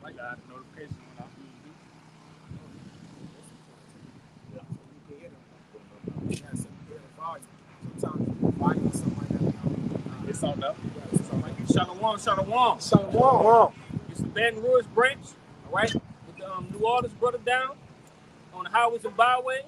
Like that notification went off. It's on up. Shalom, shalom. Shalom. It's the Baton Rouge branch, all right, with the New Orleans brother down on the highways and byways.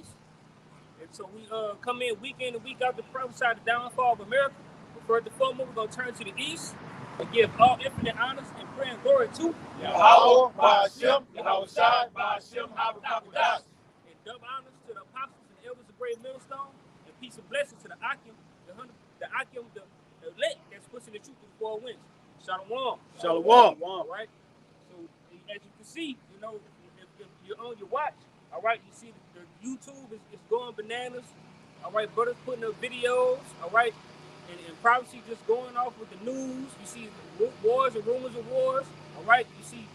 And so we come in week in and week out to prophesy the downfall of America. But first and foremost, we're going to turn to the east and give all infinite honors and prayer and glory to Yahweh, Ba'ashem, Yahweh Shai, Ba'ashem, Habakkuk. and double honors to the apostles and elders of Great Millstone, and peace and blessings to the Akim, the elect that's pushing the truth to the four winds. Shalom. Shalom. All right. So as you can see, you know, if you're on your watch, all right, you see the YouTube is going bananas. All right, brothers putting up videos. All right, and prophecy just going off with the news. You see wars and rumors of wars. All right, you see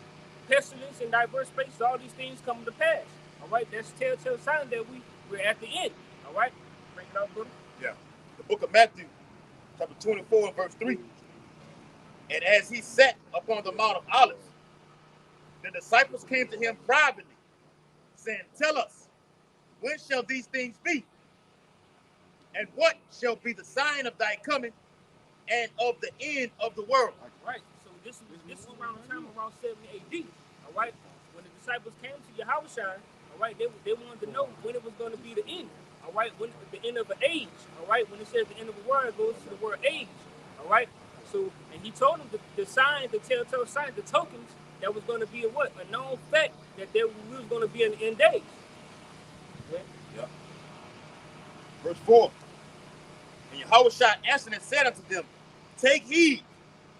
pestilence in diverse places. All these things coming to pass. All right, that's telltale sign that we're at the end. All right, bring it out, brother. Yeah. The book of Matthew, chapter 24, and verse 3. And as he sat upon the Mount of Olives, the disciples came to him privately, saying, Tell us, when shall these things be? And what shall be the sign of thy coming and of the end of the world? Right. So this is around the time around 70 AD. All right. When the disciples came to Yahushua, all right, they wanted to know when it was going to be the end. All right, when the end of an age. All right, when it says the end of a word, it goes to the word age. All right. So, and he told them the signs, the telltale signs, the tokens that was going to be a known fact that we was going to be in the end days. Yeah. Verse 4. And Yahushua answered and said unto them, Take heed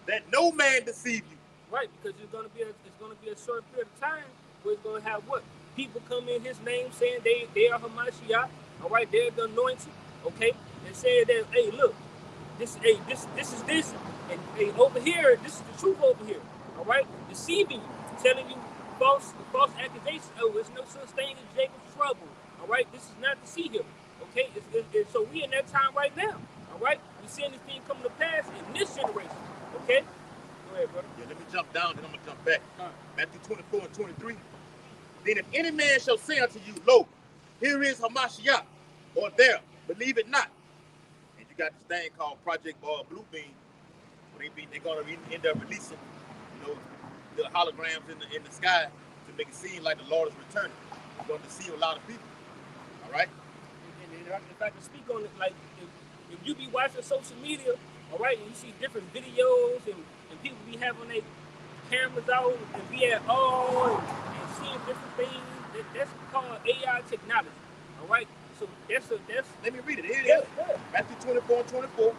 that no man deceive you. Right, because it's going to be a short period of time where it's going to have what? People come in his name saying they are Hamashiach. All right, they're the anointed. Okay, and saying that, hey, look, this is this, and hey, over here, this is the truth over here. All right, deceiving you, telling you false accusations. Oh, there's no such thing as Jacob's trouble. All right, this is not to see him. Okay, so we in that time right now. All right, we seeing this thing coming to pass in this generation. Okay, go ahead, brother. Yeah, let me jump down, then I'm gonna jump back. Matthew 24 and 23. Then if any man shall say unto you, Lo, here is Hamashiach, or there, believe it not. And you got this thing called Project Blue Beam, where they're gonna end up releasing, you know, the holograms in the sky to make it seem like the Lord is returning. It's going to deceive a lot of people. All right. And if I can speak on it, like if you be watching social media, all right, and you see different videos and people be having their cameras out and be at all and seeing different things, that's called AI technology. All right. So that's let me read it. Here it is. Matthew 24 and 24.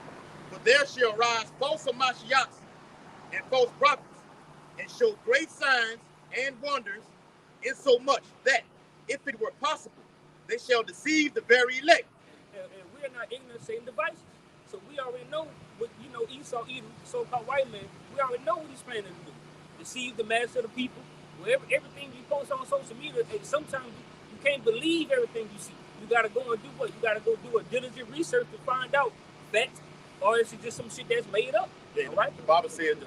For there shall rise false Hamashiachs and false prophets, and show great signs and wonders, insomuch that, if it were possible, they shall deceive the very elect. And we're not ignorant of Satan's devices. So we already know what, you know, Esau, Edom, the so-called white man, we already know what he's planning to do. Deceive the mass of the people. Everything you post on social media, sometimes you can't believe everything you see. You got to go and do what? You got to go do a diligent research to find out facts, or is it just some shit that's made up? Yeah, all right? The Bible said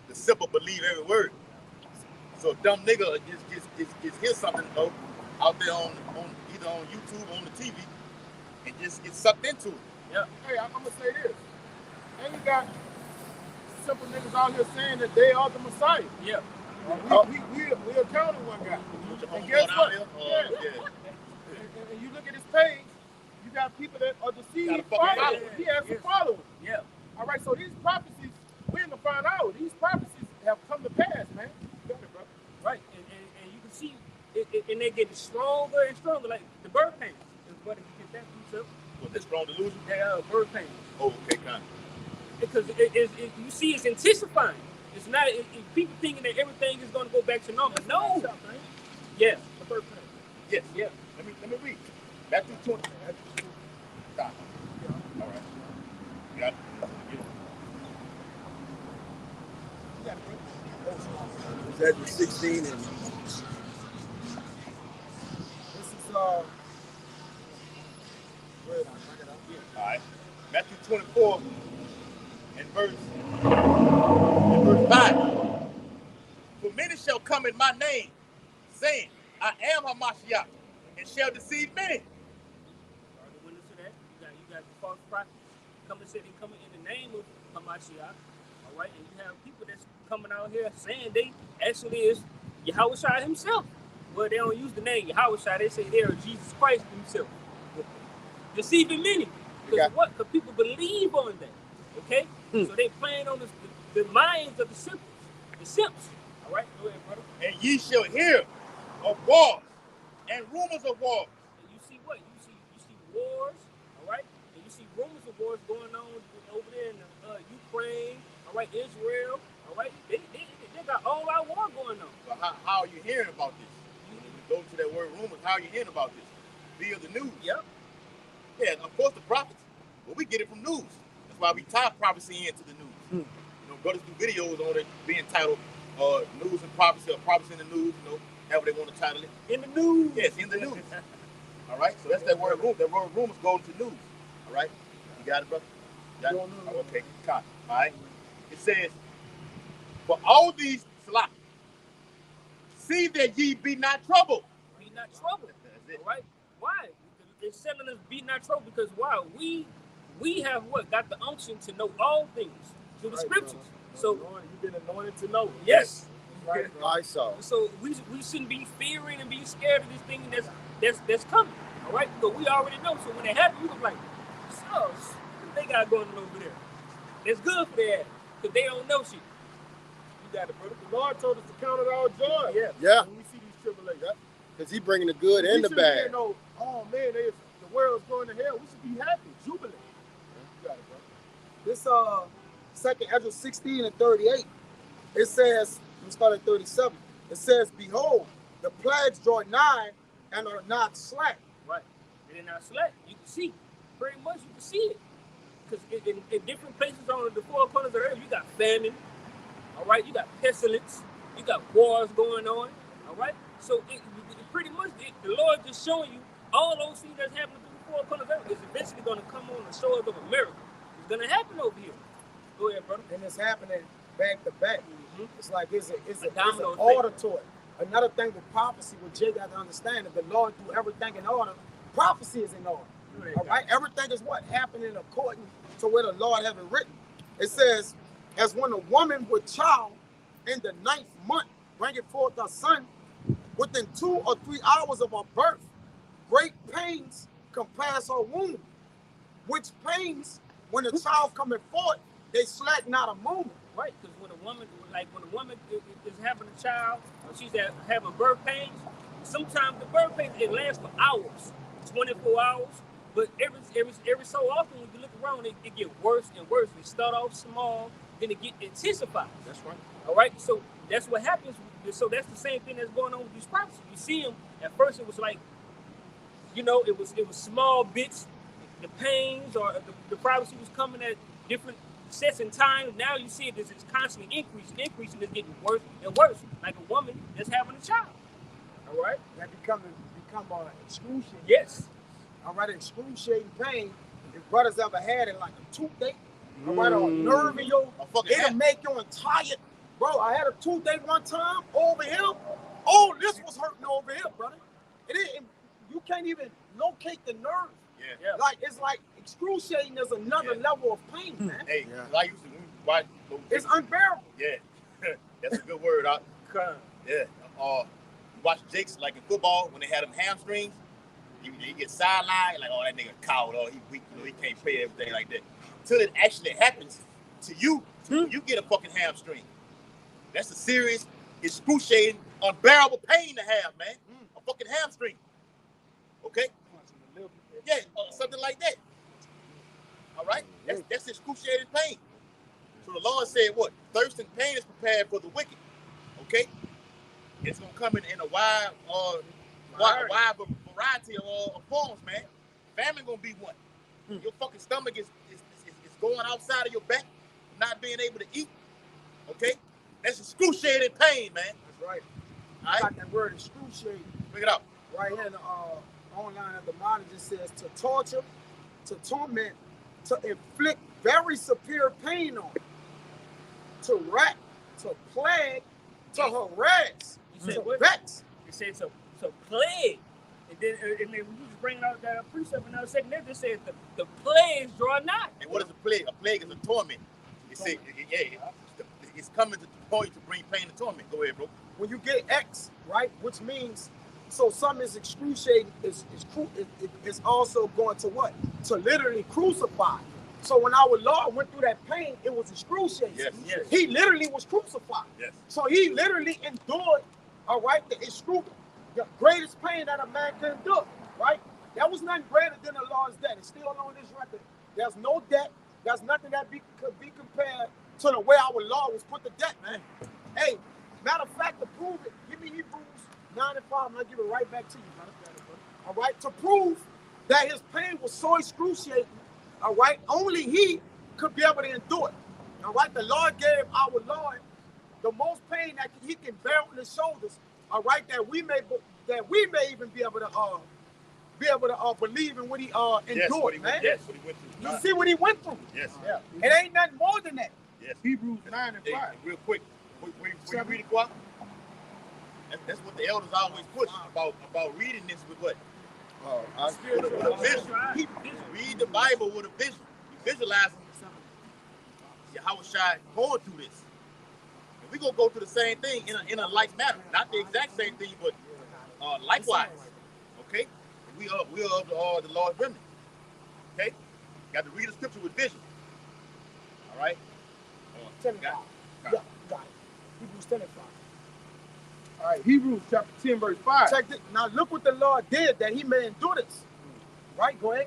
the simple believe every word. So a dumb nigga just hear something though out there on either on YouTube or on the TV and just get sucked into it. Yeah. Hey, I'm gonna say this. And you got simple niggas out here saying that they are the Messiah. Yeah. We accounted one guy. And guess what? And you look at his page, you got people that are deceived followers. He has some followers. Yeah. All right, so these prophecies, we're gonna find out. These prophecies have come to pass, man. You got it, bro. Right, and you can see it, and they get stronger and stronger, like the bird pains. But if you get that piece up, what, the strong delusion? Yeah, bird pains. Oh, okay, kind of. Because you see, it's intensifying. It's not. People thinking that everything is going to go back to normal. No. Yeah. The bird pains. Yes. Yeah. Let me read. Matthew 20. Stop. All right. You got it. Matthew 16 and This is All right. Matthew 24 and verse 5. For many shall come in my name, saying, I am Hamashiach, and shall deceive many. The witness to that, you got the false prophets coming, say they coming in the name of Hamashiach. All right, and you have people that's coming out here saying they actually is Yahushua himself. Well, they don't use the name Yahushua. They say they are Jesus Christ himself. Deceiving many. Because what? Because people believe on that. Okay? So they playing on the minds of the simps. The simps. All right? Go ahead, brother. And ye shall hear of wars and rumors of wars. And you see what? You see wars, all right? And you see rumors of wars going on over there in Ukraine, all right, Israel, all right? They got all our war going on. So how are you hearing about this? When you go to that word rumors, how are you hearing about this? Via the news. Yep. Yeah, of course the prophets. But we get it from news. That's why we tie prophecy into the news. You know, brothers do videos on it being titled News and Prophecy, or Prophecy in the News, you know, however they want to title it. In the news. Yes, in the news. All right, so that's that word rumors. That word rumors go to news. All right, you got it, brother? You got it? Oh, okay, copy. All right. It says, for all these slots, see that ye be not troubled. Be not troubled. That's it. All right? Why? It's telling us be not troubled because why? We have what? Got the unction to know all things through the scriptures. So you've been anointed to know. Yes. Right. So we shouldn't be fearing and be scared of this thing that's coming. All right? Because we already know. So when it happens, we was like, so what they got going on over there? That's good for their ass. Because they don't know shit. You got it, brother. The Lord told us to count it all joy. Yeah. When we see these tribulations. Because he's bringing the good and the bad. No, oh man, the world's going to hell. We should be happy, jubilant. You got it, bro. This second Ezra 16 and 38, it says, we start at 37, it says, behold, the plagues draw nigh and are not slack. Right. They're not slack. You can see. Pretty much you can see it. Because in different places on the four corners of the earth, you got famine. All right. You got pestilence. You got wars going on. All right. So it pretty much the Lord just showing you all those things that's happening through the four corners of the earth is eventually going to come on the shores of America. It's going to happen over here. Go ahead, brother. And it's happening back to back. It's like it's an domino order to it. Another thing with prophecy, what Jay got to understand, if the Lord do everything in order, prophecy is in order. All right, everything is what happening according to where the Lord have it written. It says, as when a woman with child in the 9th month bringeth forth her son, within 2 or 3 hours of her birth, great pains compass her womb, which pains, when the child cometh forth, they slack not a moment. Right, because when a woman is having a child, or she's having birth pains, sometimes the birth pains, it lasts for hours, 24 hours, but every so often when you look around, it get worse and worse. They start off small, then it get intensified. That's right. All right, so that's what happens. So that's the same thing that's going on with these prophecies. You see them, at first it was like, you know, it was small bits, the pains or the prophecy was coming at different sets in time. Now you see it is constantly increasing, it's getting worse and worse, like a woman that's having a child. All right? That become excruciating. Yes. All right, excruciating pain. If brothers ever had it, like a toothache, all right, or a nerve in your, it'll make your entire, bro, I had a toothache one time over here. Oh, this was hurting over here, brother. It didn't, you can't even locate the nerve. Yeah. Like, it's like excruciating. There's another level of pain, man. Hey, I used to watch. It's unbearable. Yeah, that's a good word. Yeah. You watch Jakes like in football when they had them hamstrings. You get sidelined, like, oh, that nigga cowed, or he weak, you know, he can't play everything like that. Until it actually happens to you, you get a fucking hamstring. That's a serious, excruciating, unbearable pain to have, man. A fucking hamstring. Okay? Yeah, something like that. All right? That's excruciating pain. So the Lord said what? Thirst and pain is prepared for the wicked. Okay? It's going to come in a wide variety of forms, man. Famine going to be one. Your fucking stomach is going outside of your back, not being able to eat. Okay? That's excruciating pain, man. That's right. All right? Got that word excruciating. Bring it up. Right here in the online at the bottom, it says to torture, to torment, to inflict very severe pain on, to rack, to plague, to harass, He said to what? vex. It said to plague. And then when you was bringing out that precept in that second, it said the plagues draw not. And what is a plague? A plague is a torment. It said, it's coming to the point to bring pain and torment. Go ahead, bro. When you get X, right, which means, so something is excruciating, is also going to what? To literally crucify. So when our Lord went through that pain, it was excruciating. Yes, yes. He literally was crucified. Yes. So he literally endured, all right, the greatest pain that a man can endure, right? That was nothing greater than the Lord's death. It's still on this record. There's no debt. There's nothing that could be compared to the way our Lord was put to death, man. Hey, matter of fact, to prove it, give me Hebrews 9 and 5, and I'll give it right back to you, brother. All right, to prove that his pain was so excruciating, all right, only he could be able to endure it. All right, the Lord gave our Lord the most pain that he can bear on his shoulders, all right, that we may even be able to believe in what he endured, man. Yes, what he went through. You see what he went through? Yes. Yeah. It ain't nothing more than that. Yes. Hebrews 9 and 5. Hey, real quick, when you read it, Guap, that's what the elders always push about reading this with what? With a vision. Read the Bible with a vision. You visualize Yahushua going through this. And we're going to go through the same thing in a like manner. Not the exact same thing, but likewise. Okay? We are of the Lord's remnant. Okay? Got to read the scripture with vision. All right? 10 and 5. Yeah, got it. Hebrews 10 and 5. All right, Hebrews chapter 10, verse 5. Check this. Now look what the Lord did that he may endure this. Right? Go ahead.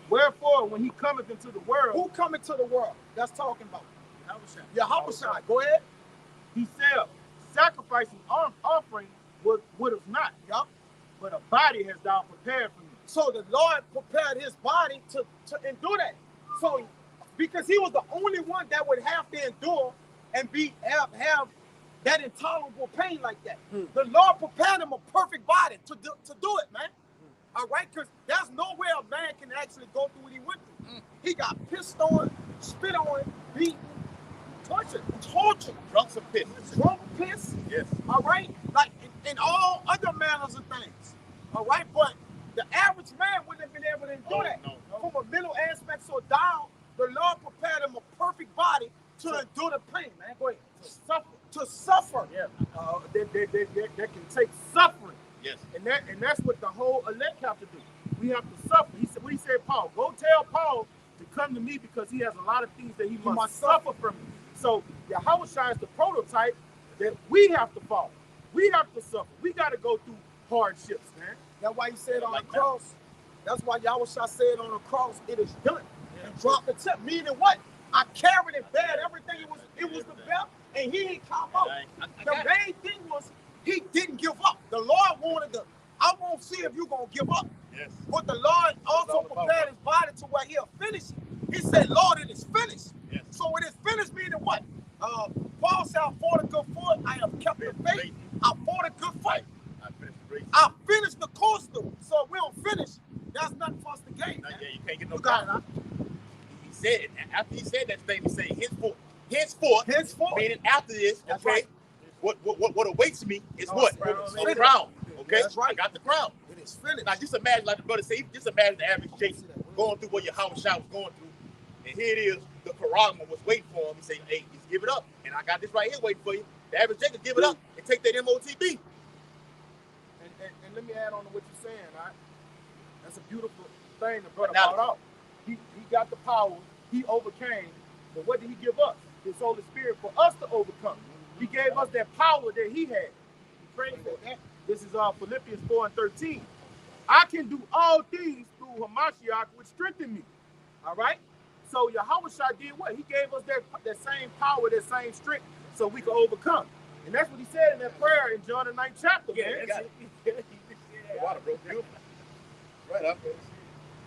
Wherefore, when he cometh into the world, Who come into the world? That's talking about. Yahushua. Go ahead. he said, sacrificing offering would have not, Yup. but a body has thou prepared for me. So the Lord prepared his body to endure that. So because he was the only one that would have to endure and have that intolerable pain like that. The Lord prepared him a perfect body to do it, man. All right, because there's no way a man can actually go through what he went through. He got pissed on, spit on, beaten, tortured, Drunk some piss. drunk piss. Yes. All right, like in all other manners of things. All right, but the average man wouldn't have been able to endure that. No. From a mental aspect, so down, the Lord prepared him a perfect body to endure the pain, man. Go ahead. To suffer. Yeah. That can take suffering. Yes. And that's what the whole elect have to do. We have to suffer. He said, what he said, Paul, go tell Paul to come to me because he has a lot of things that he must suffer from me. So Yahushua is the prototype that we have to follow. We have to suffer. We got to go through hardships, man. That's why he said on Like the cross. That's why Yahushua said on the cross, it is done. And dropped the tip. Meaning what? I carried it bad. Everything it was the belt, and he didn't come out. The main thing was he didn't give up. The Lord wanted to, I won't see if you're going to give up. Yes. But the Lord also prepared his body to where he'll finish it. He said, Lord, it is finished. Yes. So it is finished meaning what? Paul said, I fought a good fight. I have kept the faith. I fought a good fight. I finished the race. I finished the course through. So if we don't finish, that's nothing for us to gain. Not yet. You can't get no You got it, power. huh? He said it. After he said that statement, he said, henceforth, meaning after this, That's okay, right. what awaits me is No, what? it's finished. A crown. Okay? That's right. I got the crown. It is finished. Now just imagine, like the brother said, just imagine the average Jason going through what Yahushua was going through. And here it is, the Karagma was waiting for him. He said, hey, just give it up. And I got this right here waiting for you. The average Jason, give it up and take that MOTB. And let me add on to what you're saying, all right? That's a beautiful thing the brother brought out. He got the power, he overcame, but what did he give us? His Holy Spirit for us to overcome. He gave us that power that he had. We prayed for that. This is Philippians 4 and 13. I can do all things through Hamashiach, which strengthened me. All right? So Yahushua did what? He gave us that same power, that same strength, so we could overcome. And that's what he said in that prayer in John the 9th chapter, Yeah, man. got it. Water, bro. Beautiful. Right up.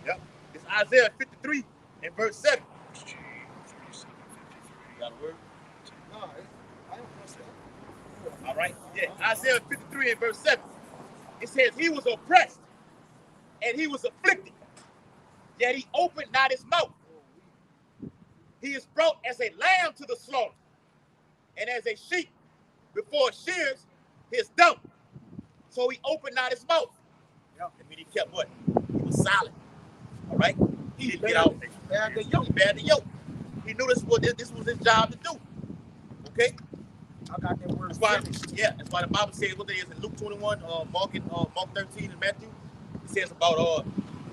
Yep. It's Isaiah 53 and verse 7. Got a word? No, I don't trust that. All right. Yeah. Isaiah 53 and verse 7. It says, he was oppressed and he was afflicted, yet he opened not his mouth. He is brought as a lamb to the slaughter, and as a sheep before it shears his dump. So he opened not his mouth. Yep. I mean, he kept what? He was silent. All right? He didn't get out. He bared the yoke. He bared the yoke. He knew this was his job to do. Okay? I got that word. That's why the Bible says what it is in Luke 21, Mark 13, and Matthew. It says about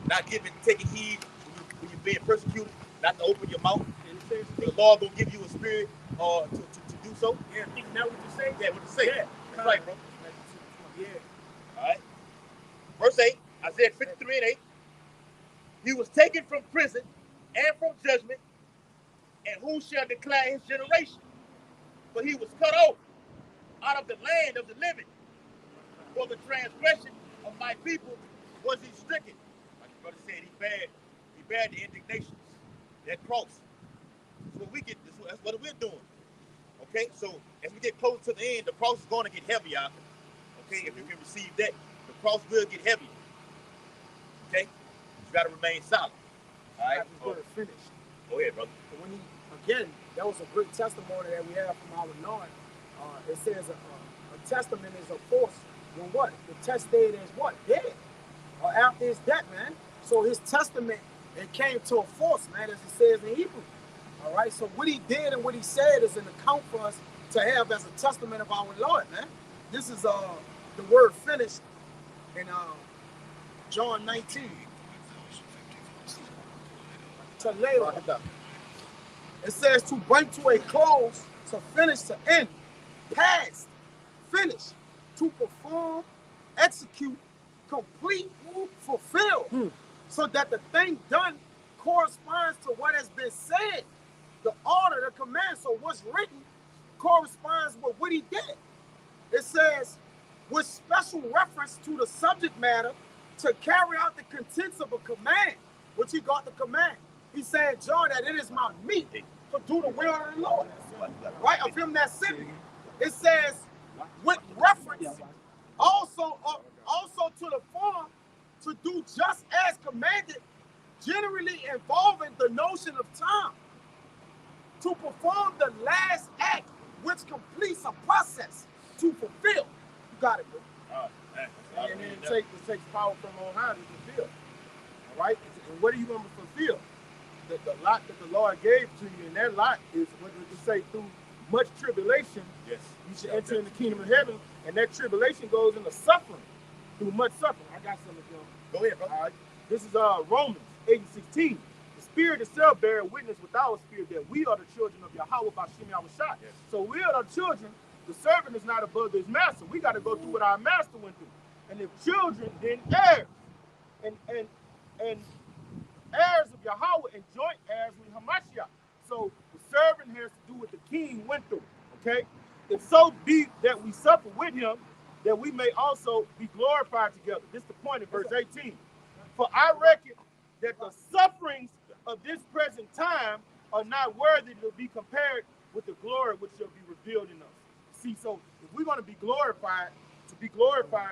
not taking heed when you're being persecuted, not to open your mouth. And it says the Lord will give you a spirit to do so. Yeah, think that what you say? Yeah, what you say. Yeah. That's right, bro. Yeah. All right. Verse 8, Isaiah 53 and 8. He was taken from prison and from judgment, and who shall declare his generation? For he was cut off out of the land of the living. For the transgression of my people was he stricken. Like the brother said, he bared the indignations. That cross. That's what we get. That's what we're doing. Okay, so as we get close to the end, the cross is going to get heavier. Okay, if you can receive that, the cross will get heavier. Okay, you got to remain solid. All right, Finished. Go ahead, brother. When again, that was a great testimony that we have from our Lord. It says a testament is a force when what? The testator is what? Dead. Or after his death, man. So his testament, it came to a force, man, as it says in Hebrew. All right, so what he did and what he said is an account for us to have as a testament of our Lord, man. This is the word finished in John 19. To later. It says to bring to a close, to finish, to end, past, finish, to perform, execute, complete, fulfill, so that the thing done corresponds to what has been said, the order, the command. So what's written corresponds with what he did. It says, with special reference to the subject matter, to carry out the contents of a command, which he got the command. He said, John, that it is my meat to do the will of the Lord. Right? Of him that sent me. It says, with reference also to the form, to do just as commanded, generally involving the notion of time. To perform the last act, which completes a process to fulfill. You got it, bro. And then it takes power from on high to fulfill. All right? And what are you going to fulfill? The lot that the Lord gave to you, and that lot is what does it say? Through much tribulation, yes, you should enter in the kingdom of heaven, and that tribulation goes into suffering. Through much suffering. I got something, John. Go ahead, bro. All right. This is Romans 8:16. The Spirit itself bears witness with our spirit that we are the children of Yahweh by Shem Yahushua. Yes. So we are the children. The servant is not above his master. We got to go through what our master went through. And if children, then heirs. And heirs of Yahweh and joint heirs with Hamashiach. So the servant has to do what the king went through. Okay? If so be that we suffer with him, that we may also be glorified together. This is the point in verse 18. For I reckon that the sufferings of this present time are not worthy to be compared with the glory which shall be revealed in us. See, so if we're going to be glorified,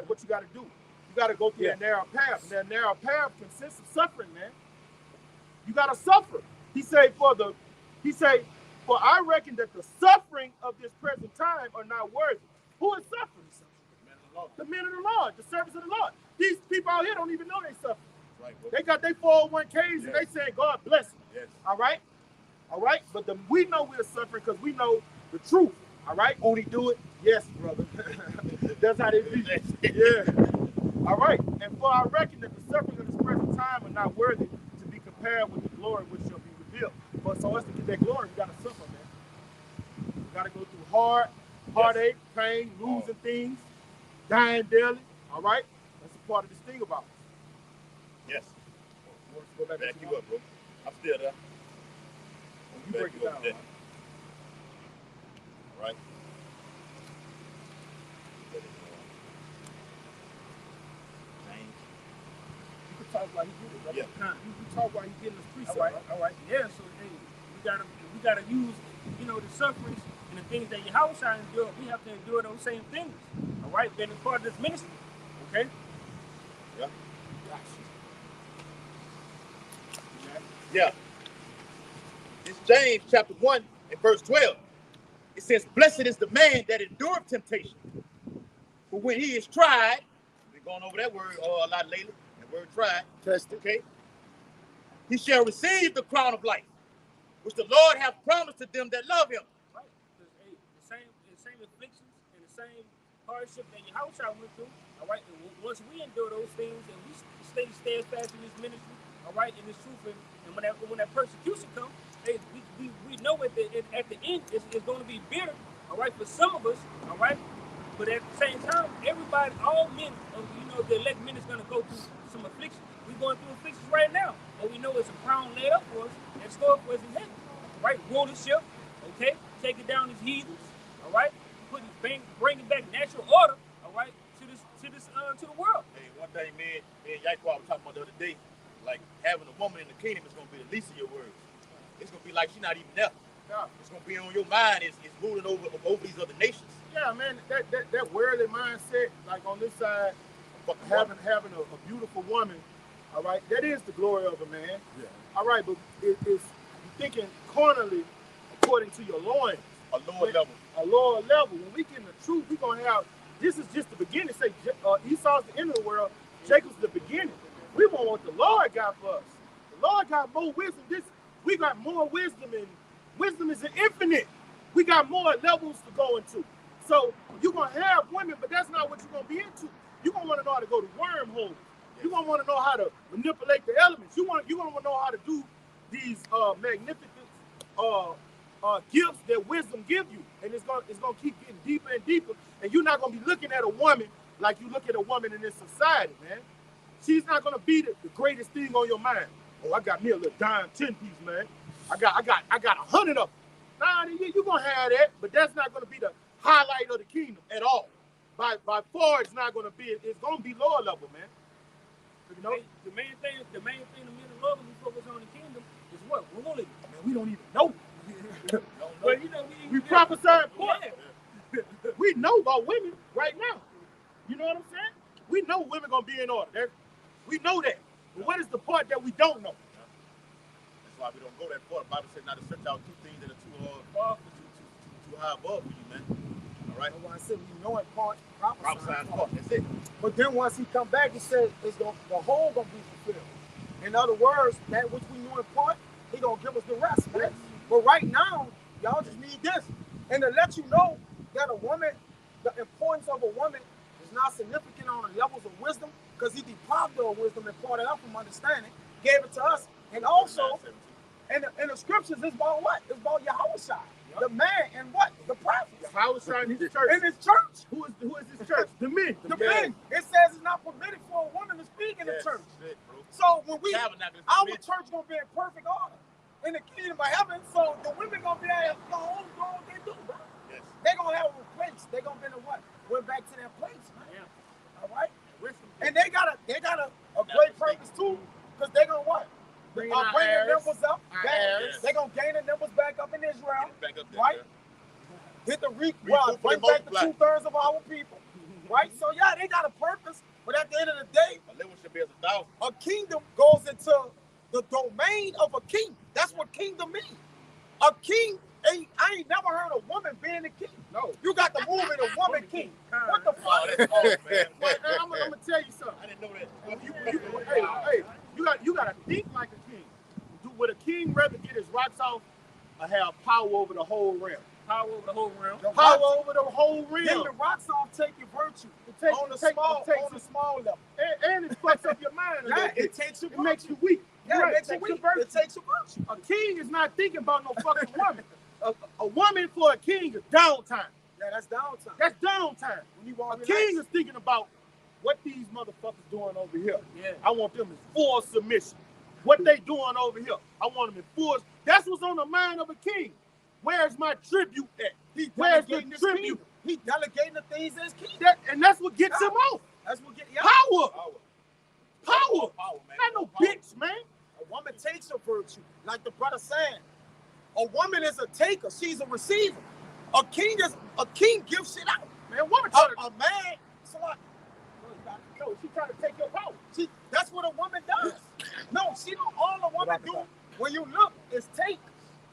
what you got to do? You got to go through that narrow path. And that narrow path consists of suffering, man. You got to suffer. He say, for I reckon that the suffering of this present time are not worthy. Who is suffering? The men of the Lord, the servants of the Lord. These people out here don't even know they suffer. Right, they got their 401ks and they saying, God bless them. Yes. All right? But we know we're suffering because we know the truth. All right? Only do it? Yes, brother. That's how they be. Yeah. All right. And for I reckon that the sufferings of this present time are not worthy to be compared with the glory which shall be revealed. But so us to get that glory, we got to suffer, man. We got to go through heartache, pain, losing things, dying daily. All right? That's a part of this thing about us. Yes. You want to go back you up, bro. I'm still there. You break it down. All right. You can talk while he did it, brother. Yeah. You can talk while he getting his precept. All right. Yeah, so hey, we gotta use, the sufferings and the things that Yahushua endured. We have to endure those same things. All right, being a part of this ministry. Okay? Yeah. Yeah. It's James chapter 1 and verse 12. It It says, blessed is the man that endureth temptation. For when he is tried, we've been going over that word a lot lately, that word tried, Tested. okay? He shall receive the crown of life, which the Lord hath promised to them that love him. Right. Hey, the same afflictions and the same hardship that your house child went through. All right. And once we endure those things and we stay steadfast in this ministry, all right, in this truth, and when that persecution comes, hey, we know at the end it's going to be bitter. All right, for some of us. All right. But at the same time, everybody, all men, the elect men is going to go through some afflictions. We're going through afflictions right now. But we know it's a crown laid up for us and stored for us in heaven. Right? Rulership, okay? Taking down these heathens, all right? Bringing back natural order, all right, to the world. Hey, one thing me and Yaquan were talking about the other day, like having a woman in the kingdom is going to be the least of your worries. It's going to be like she's not even there. Yeah. It's going to be on your mind. It's ruling over these other nations. Yeah, man, that worldly mindset, like on this side, having a beautiful woman, all right, that is the glory of a man. Yeah. All right, but you're thinking carnally according to your loins. A lower level. A lower level. When we get in the truth, we're going to have, this is just the beginning. Say Esau's the end of the world, Jacob's the beginning. We want what the Lord got for us. The Lord got more wisdom. We got more wisdom, and wisdom is infinite. We got more levels to go into. So you're going to have women, but that's not what you're going to be into. You're going to want to know how to go to wormholes. You're going to want to know how to manipulate the elements. You're going to want to know how to do these magnificent gifts that wisdom give you. And it's going to keep getting deeper and deeper. And you're not going to be looking at a woman like you look at a woman in this society, man. She's not going to be the greatest thing on your mind. Oh, I got me a little dime 10 piece, man. I got 100 of them. Nah, you're going to have that, but that's not going to be the highlight of the kingdom at all. By far, it's not going to be. It's going to be lower level, man. You know, the main thing the men and love we focus on in the kingdom is what? Ruling. Man, we don't even know. Well, we prophesy important. Yeah. We know about women right now. You know what I'm saying? We know women going to be in order. We know that. But what is the part that we don't know? That's why we don't go that far. The Bible says not to search out two things that are too high above for you, man. All right? That's why I said we know in part, prophesying part. That's it. But then once he come back, he said the whole gonna be fulfilled. In other words, that which we knew in part, he gonna give us the rest, man. But right now, y'all just need this. And to let you know that a woman, the importance of a woman is not significant on the levels of wisdom, because he deprived her of wisdom and poured it out from understanding, gave it to us. And also, in the scriptures, it's about what? It's about Yahushua, the man, and what? The prophet. Yahushua in his church. In his church. Who is his church? The men. The men. It says it's not permitted for a woman to speak in the church. It, so when our church gonna be in perfect order in the kingdom of heaven, so the women gonna be able to go home, do what they do, bro. Yes. They gonna have a place. They gonna be in what? Went back to their place, man. Yeah. All right. And they got a great purpose too, because they gonna what? Bring the numbers up. They're gonna gain the numbers back up in Israel, back up there, right? Hit the bring back the 2/3 of our people, right? So yeah, they got a purpose, but at the end of the day, a kingdom goes into the domain of a king. That's what kingdom means. A king, I ain't never heard a woman being a king. No, you got the movement of woman king. What the fuck? I'm gonna tell you something. I didn't know that. Hey, you gotta think like a king. Would a king rather get his rocks off or have power over the whole realm? Power over the whole realm. Power over the whole realm. Then the rocks off take your virtue. It takes on the small level. And it fucks up your mind. It takes your virtue. It makes you weak. Yeah, right. it takes your virtue. It takes your virtue. A king is not thinking about no fucking woman. A woman for a king is downtime. Yeah, that's downtime. That's downtime. A king is thinking about what these motherfuckers doing over here. Yeah. I want them in full submission. What they doing over here, I want them in full. That's what's on the mind of a king. Where's my tribute at? Where's the tribute? He delegating the things as king. And that's what gets him off. That's what gets power. Power, man. Not no bitch, man. A woman takes a virtue, like the brother said. A woman is a taker. She's a receiver. A king gives shit out. Man, woman a man. So like, no, she trying to take your power. That's what a woman does. No, she don't. All a woman do when you look is take.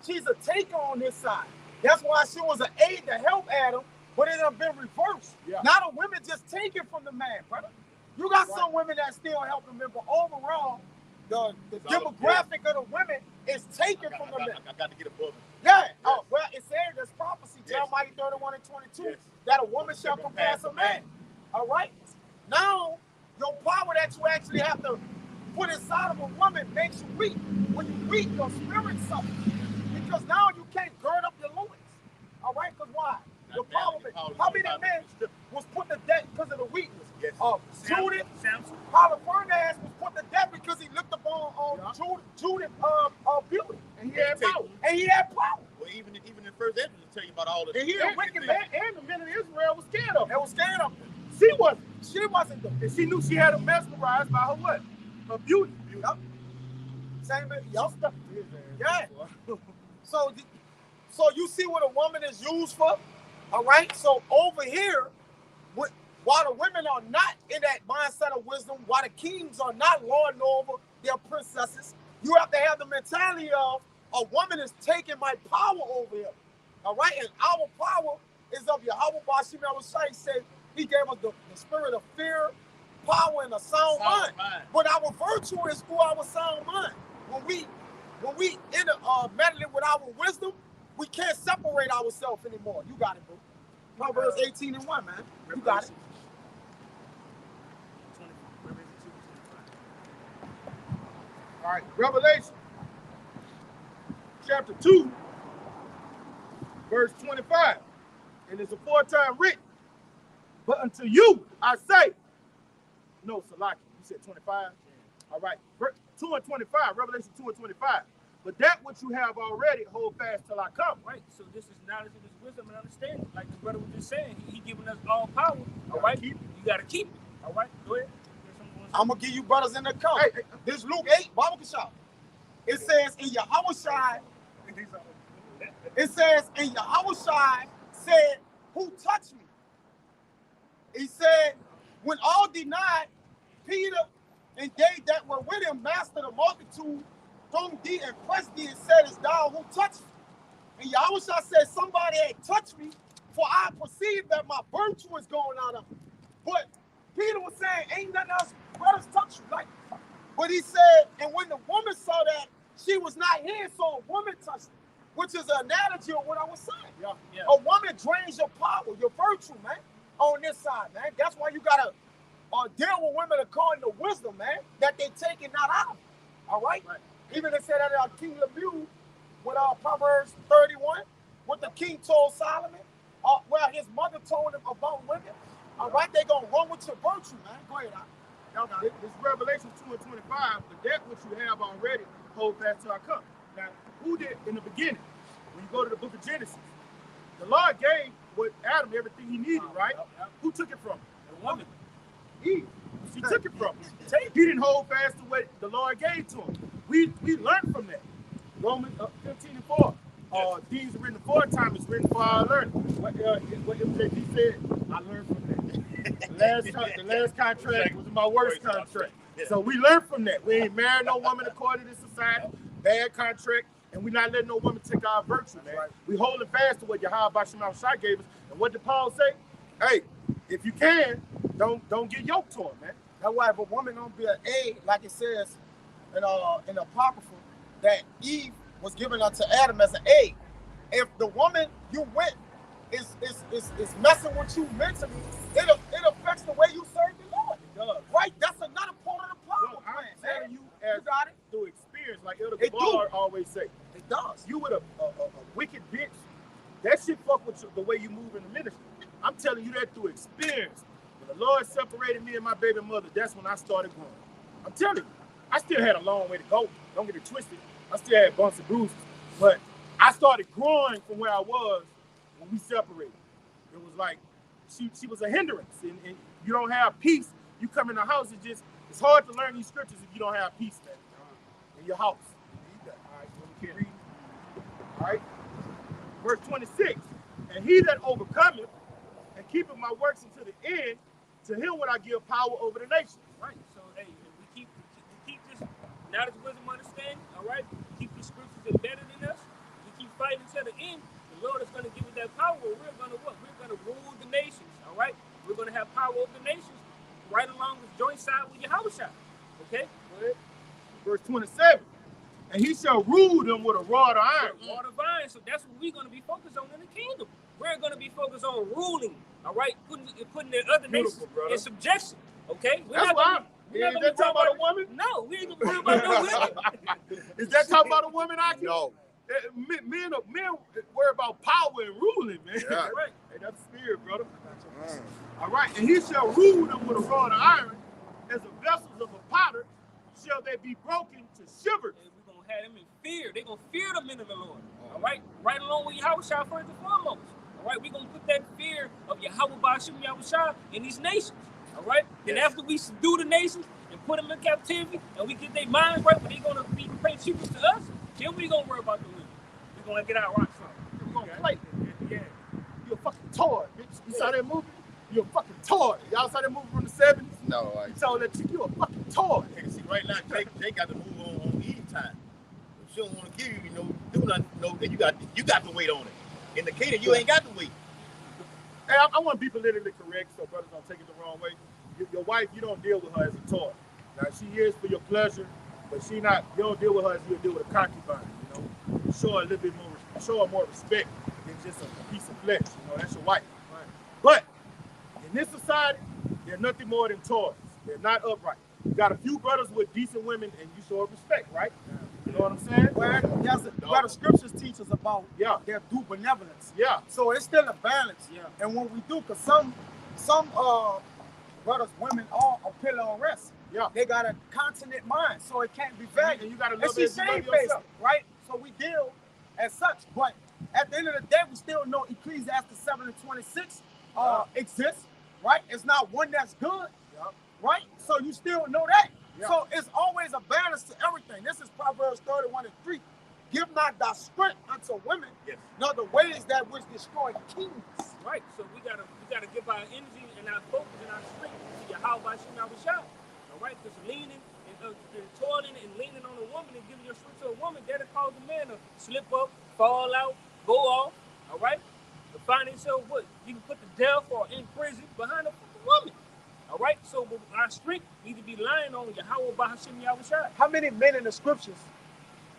She's a taker on this side. That's why she was an aid to help Adam, but it done been reversed. Yeah. Now the women just take it from the man, brother. You got some women that still help the men, but overall, the demographic of the women is taken from the men. I got to get above it. Yeah. Yes. Oh, well, it says there's prophecy, Jeremiah 31 and 22, that a woman shall compass a man. All right? Now, your power that you actually have to put inside of a woman makes you weak. When you weak, your spirit suffers. Because now you can't gird up your loins. All right? Because why? Your problem is, how many men was put to death because of the weakness? Yes. Judith, Samson. Holofernes was put to death because he looked upon Judith beauty. And he had power. And he had power. Well, even in First Ezra, tell you about all this. And he a wicked man. And the men of Israel was scared of him. They was scared of him. She wasn't. She wasn't though. And she knew she had him mesmerized by her what? Her beauty. Yep. Same with y'all stuff. Yeah. So you see what a woman is used for? All right. So over here, while the women are not in that mindset of wisdom, while the kings are not lording over their princesses, you have to have the mentality of a woman is taking my power over him. All right. And our power is of Yahweh Bashim Yahushai said he gave us the spirit of fear, power, and a sound mind. But our virtue is through our sound mind. When we meddling with our wisdom, we can't separate ourselves anymore. You got it, bro. Proverbs 18 and 1, man. You got it. All right, Revelation chapter 2, verse 25. And it's aforetime written, but unto you I say, no, Salaki, you said 25? All right, 2 and 25, Revelation 2 and 25. But that which you have already, hold fast till I come. Right, so this is knowledge and this wisdom and understanding. Like the brother was just saying, he giving us all power. All right, you got to keep it. All right, go ahead. I'm going to give you brothers in the car. Hey, this Luke 8, Bible Kashab. It says, in Yahushai, said, who touched me? He said, when all denied, Peter and they that were with him mastered the multitude, thronged thee and pressed thee and said, it's thou who touched me. And Yahushua said, somebody had touched me, for I perceived that my virtue is going out of me. But Peter was saying, ain't nothing else brothers touch you. Like, but he said, and when the woman saw that, she was not here, so a woman touched her, which is an analogy of what I was saying. Yeah. A woman drains your power, your virtue, man, on this side, man. That's why you got to deal with women according to wisdom, man, that they take it not out. All right? Even they said that King Lemuel with Proverbs 31, what the king told Solomon, well, his mother told him about women. All right, they going to run with your virtue, man. Go ahead, This Revelation 2 and 25, but that which you have already, hold fast till I come. Now, who did in the beginning? When you go to the book of Genesis, the Lord gave with Adam everything he needed, right? Who took it from him? The woman. Eve. She took it from him. He didn't hold fast to what the Lord gave to him. We learned from that. Romans 15 and 4. These are written aforetime, it's written for our learning. What MJD said, I learned from that. The last contract was my worst contract. So we learned from that. We ain't married no woman according to society, bad contract, and we not letting no woman take our virtue, man. We holding fast to what Yahweh Bashim Yahushai gave us. And what did Paul say? Hey, if you can, don't get yoked to him, man. That's why if a woman don't be an aid, like it says in the Apocrypha, that Eve was given unto Adam as an aid. If the woman you with is messing with you mentally, it affects the way you serve the Lord. It does. Right? That's another part of the power plan. I'm telling you, as got it through experience, like Elder Gabar always say. It does. You with a wicked bitch, that shit fuck with you, the way you move in the ministry. I'm telling you that through experience. When the Lord separated me and my baby mother, that's when I started growing. I'm telling you, I still had a long way to go. Don't get it twisted. I still had bumps and bruises. But I started growing from where I was when we separated. It was like she was a hindrance. And you don't have peace. You come in the house, it's hard to learn these scriptures if you don't have peace, man. In your house. You need that. All right, so we can read. All right. Verse 26. And he that overcometh and keepeth my works unto the end, to him will I give power over the nations. Right. So hey, if we keep this knowledge, wisdom, understanding, all right, keep the scriptures embedded in us, we keep fighting to the end, the Lord is Okay? Verse 27. And he shall rule them with a rod of iron. Rod of iron. So that's what we're going to be focused on in the kingdom. We're going to be focused on ruling, all right? Putting the other nations in subjection, okay? That's why. Is that talking about a woman? No, we ain't going to worry about no women. Is that talking about a woman, Aki? No. Men worry about power and ruling, man. Yeah. Right. Hey, that's the spirit, brother. All right. And he shall rule them with a rod of iron, as the vessels of a potter shall they be broken to shivers. And we're going to have them in fear. They're going to fear the men of the Lord, all right? Right along with Yahweh Shah first and foremost. All right, we're going to put that fear of Yahweh Ba'ashim Yahweh Shah in these nations. All right? Then after we subdue the nations and put them in captivity and we get their minds right, but they're going to be paying tribute to us, then we going to worry about the women. We're going to get our rocks on. We're going to play. Yeah. You're a fucking toy, bitch. You saw that movie? You're a fucking toy. Y'all saw that movie from the 70s? No, You told that chick, you're a fucking toy. Hey, see, right now, Jake got to move on Eve time. If she don't want to give you, do nothing, that you got to wait on it. In the kingdom, you ain't got to wait. Hey, I want to be politically correct so brothers don't take it the wrong way. Your wife, you don't deal with her as a toy. Now, she is for your pleasure, but you don't deal with her as you deal with a concubine, Show her a little bit more, show her more respect than just a piece of flesh, that's your wife. Right. But in this society, they're nothing more than toys. They're not upright. You got a few brothers with decent women and you show her respect, right? You know what I'm saying? Well, the scriptures teach us about their due benevolence. Yeah. So it's still a balance. Yeah. And when we do, because some brothers, women are a pillar on rest. Yeah. They got a continent mind, so it can't be valued. And you got to And love she's it as you love shame-faced, yourself. right? So we deal as such. But at the end of the day, we still know Ecclesiastes 7:26 exists, right? It's not one that's good, right? So you still know that. Yeah. So it's always a balance to everything. This is Proverbs 31:3. Give not thy strength unto women, nor the ways that which destroy kings. Right. So we gotta give our energy and our focus and our strength to Yahweh Ba'ashim Yahweh Shah. All right? Because leaning and toiling and leaning on a woman and giving your strength to a woman, that'll cause a man to slip up, fall out, go off. All right? To find himself what? You can put to death or in prison behind a fucking woman. All right? So our strength need to be lying on Yahweh Ba'ashim Yahweh Shah. How many men in the scriptures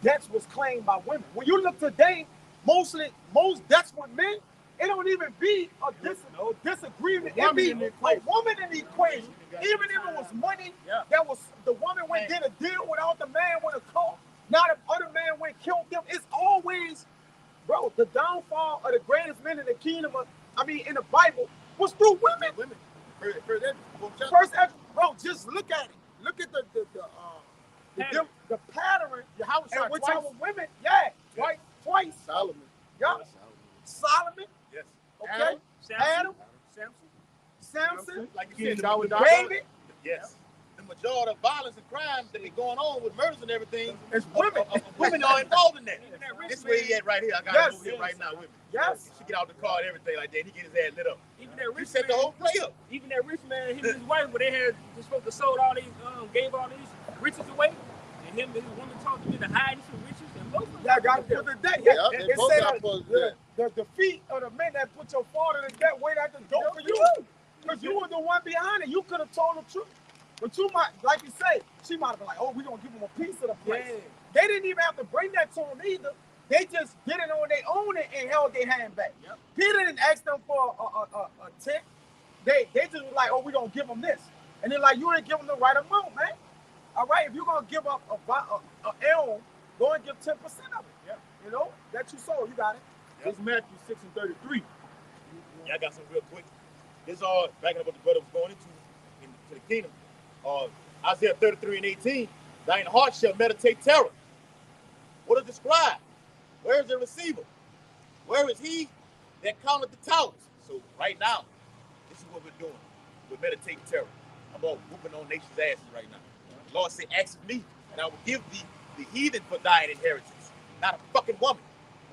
deaths was claimed by women? When you look today, most deaths with men, it don't even be a disagreement. It be a woman in the equation. Even if it was money, that was the woman went did a deal without the man with a car. Now the other man went killed them. It's always, bro, the downfall of the greatest men in the kingdom in the Bible was through women. First, bro, just look at it. Look at the pattern in which our women, twice. Solomon. Yeah. Solomon. Yes. Okay. Adam. Samson. Like you said, David. Yes. The majority of violence and crime that be going on with murders and everything, It's women. women are involved in that. This way he at right here. I got him over here right now with me. Yes. She get out the car and everything like that. He get his ass lit up. Even that He rich set the man, whole play up. even that rich man, him and his wife, where they had just supposed to sold all these, gave all these riches away, and him and his woman talked to me to hide some riches, and both of them. Y'all got it for the day. Yeah, It they both said got for the the feet of the men that put your father to death wait at the door for you. Because you were the one behind it. You could have told the truth. But you might, like you say, she might have been like, oh, we're going to give them a piece of the place. Yeah. They didn't even have to bring that to them either. They just did it on their own and held their hand back. Yep. Peter didn't ask them for a tip. They just was like, oh, we're going to give them this. And they're like, you ain't giving the right amount, man. All right, if you're going to give up a elm, go and give 10% of it. Yeah. You know, that you sold, you got it. It's Matthew 6:33. Yeah, I got some real quick. This is all backing up what the brother was going into the kingdom. Isaiah 33:18. Thine heart shall meditate terror. What is the scribe? Where is the receiver? Where is he that counteth the towers? So right now, this is what we're doing. We're meditating terror. I'm all whooping on nations' asses right now. The Lord said, ask me, and I will give thee the heathen for thine inheritance. Not a fucking woman.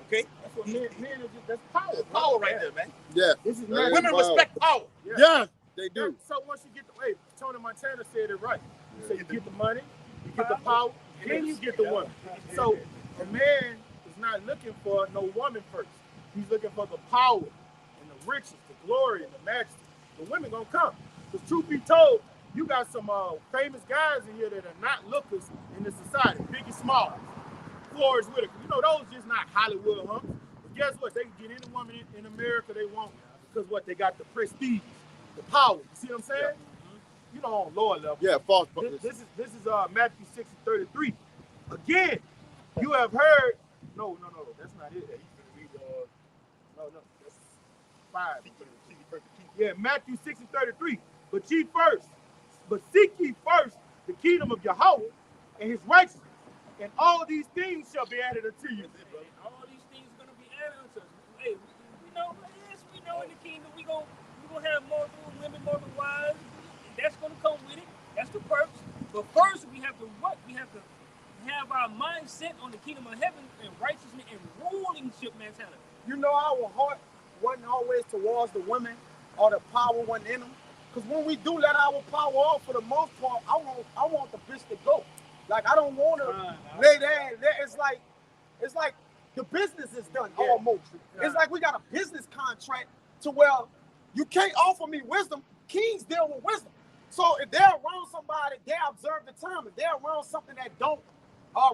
Okay? That's what men is. That's power. There's power right there, man. Yeah. This is Very Women powerful. respect power. Yes, they do. So once you get Tony Montana said it right. You say you get the money, you get the power, then you get the woman. So a man is not looking for no woman first. He's looking for the power and the riches, the glory and the majesty. The women gonna come. Because truth be told, you got some famous guys in here that are not lookers in the society. Biggie Smalls, Forrest Whitaker. You know, those just not Hollywood humps. But guess what? They can get any woman in America they want because what? They got the prestige, the power. You see what I'm saying? Yeah. You know, on lower level. Yeah, false. This is Matthew 6:33. Again, you have heard. No, that's not it. No, that's 5. Yeah, Matthew 6:33. But seek ye first the kingdom of Yahweh and his righteousness, and all these things shall be added unto you. All these things are gonna be added unto us. Hey, we know in the kingdom we gonna have more women, more wives. That's gonna come with it. That's the perks. But first we have to what? We have to have our mind set on the kingdom of heaven and righteousness and rulingship mentality. You know, our heart wasn't always towards the women or the power wasn't in them. Because when we do let our power off, for the most part, I want the bitch to go. Like, I don't want to lay there. It's like the business is done almost. It's like we got a business contract to where you can't offer me wisdom. Kings deal with wisdom. So if they're around somebody, they observe the time. If they're around something that don't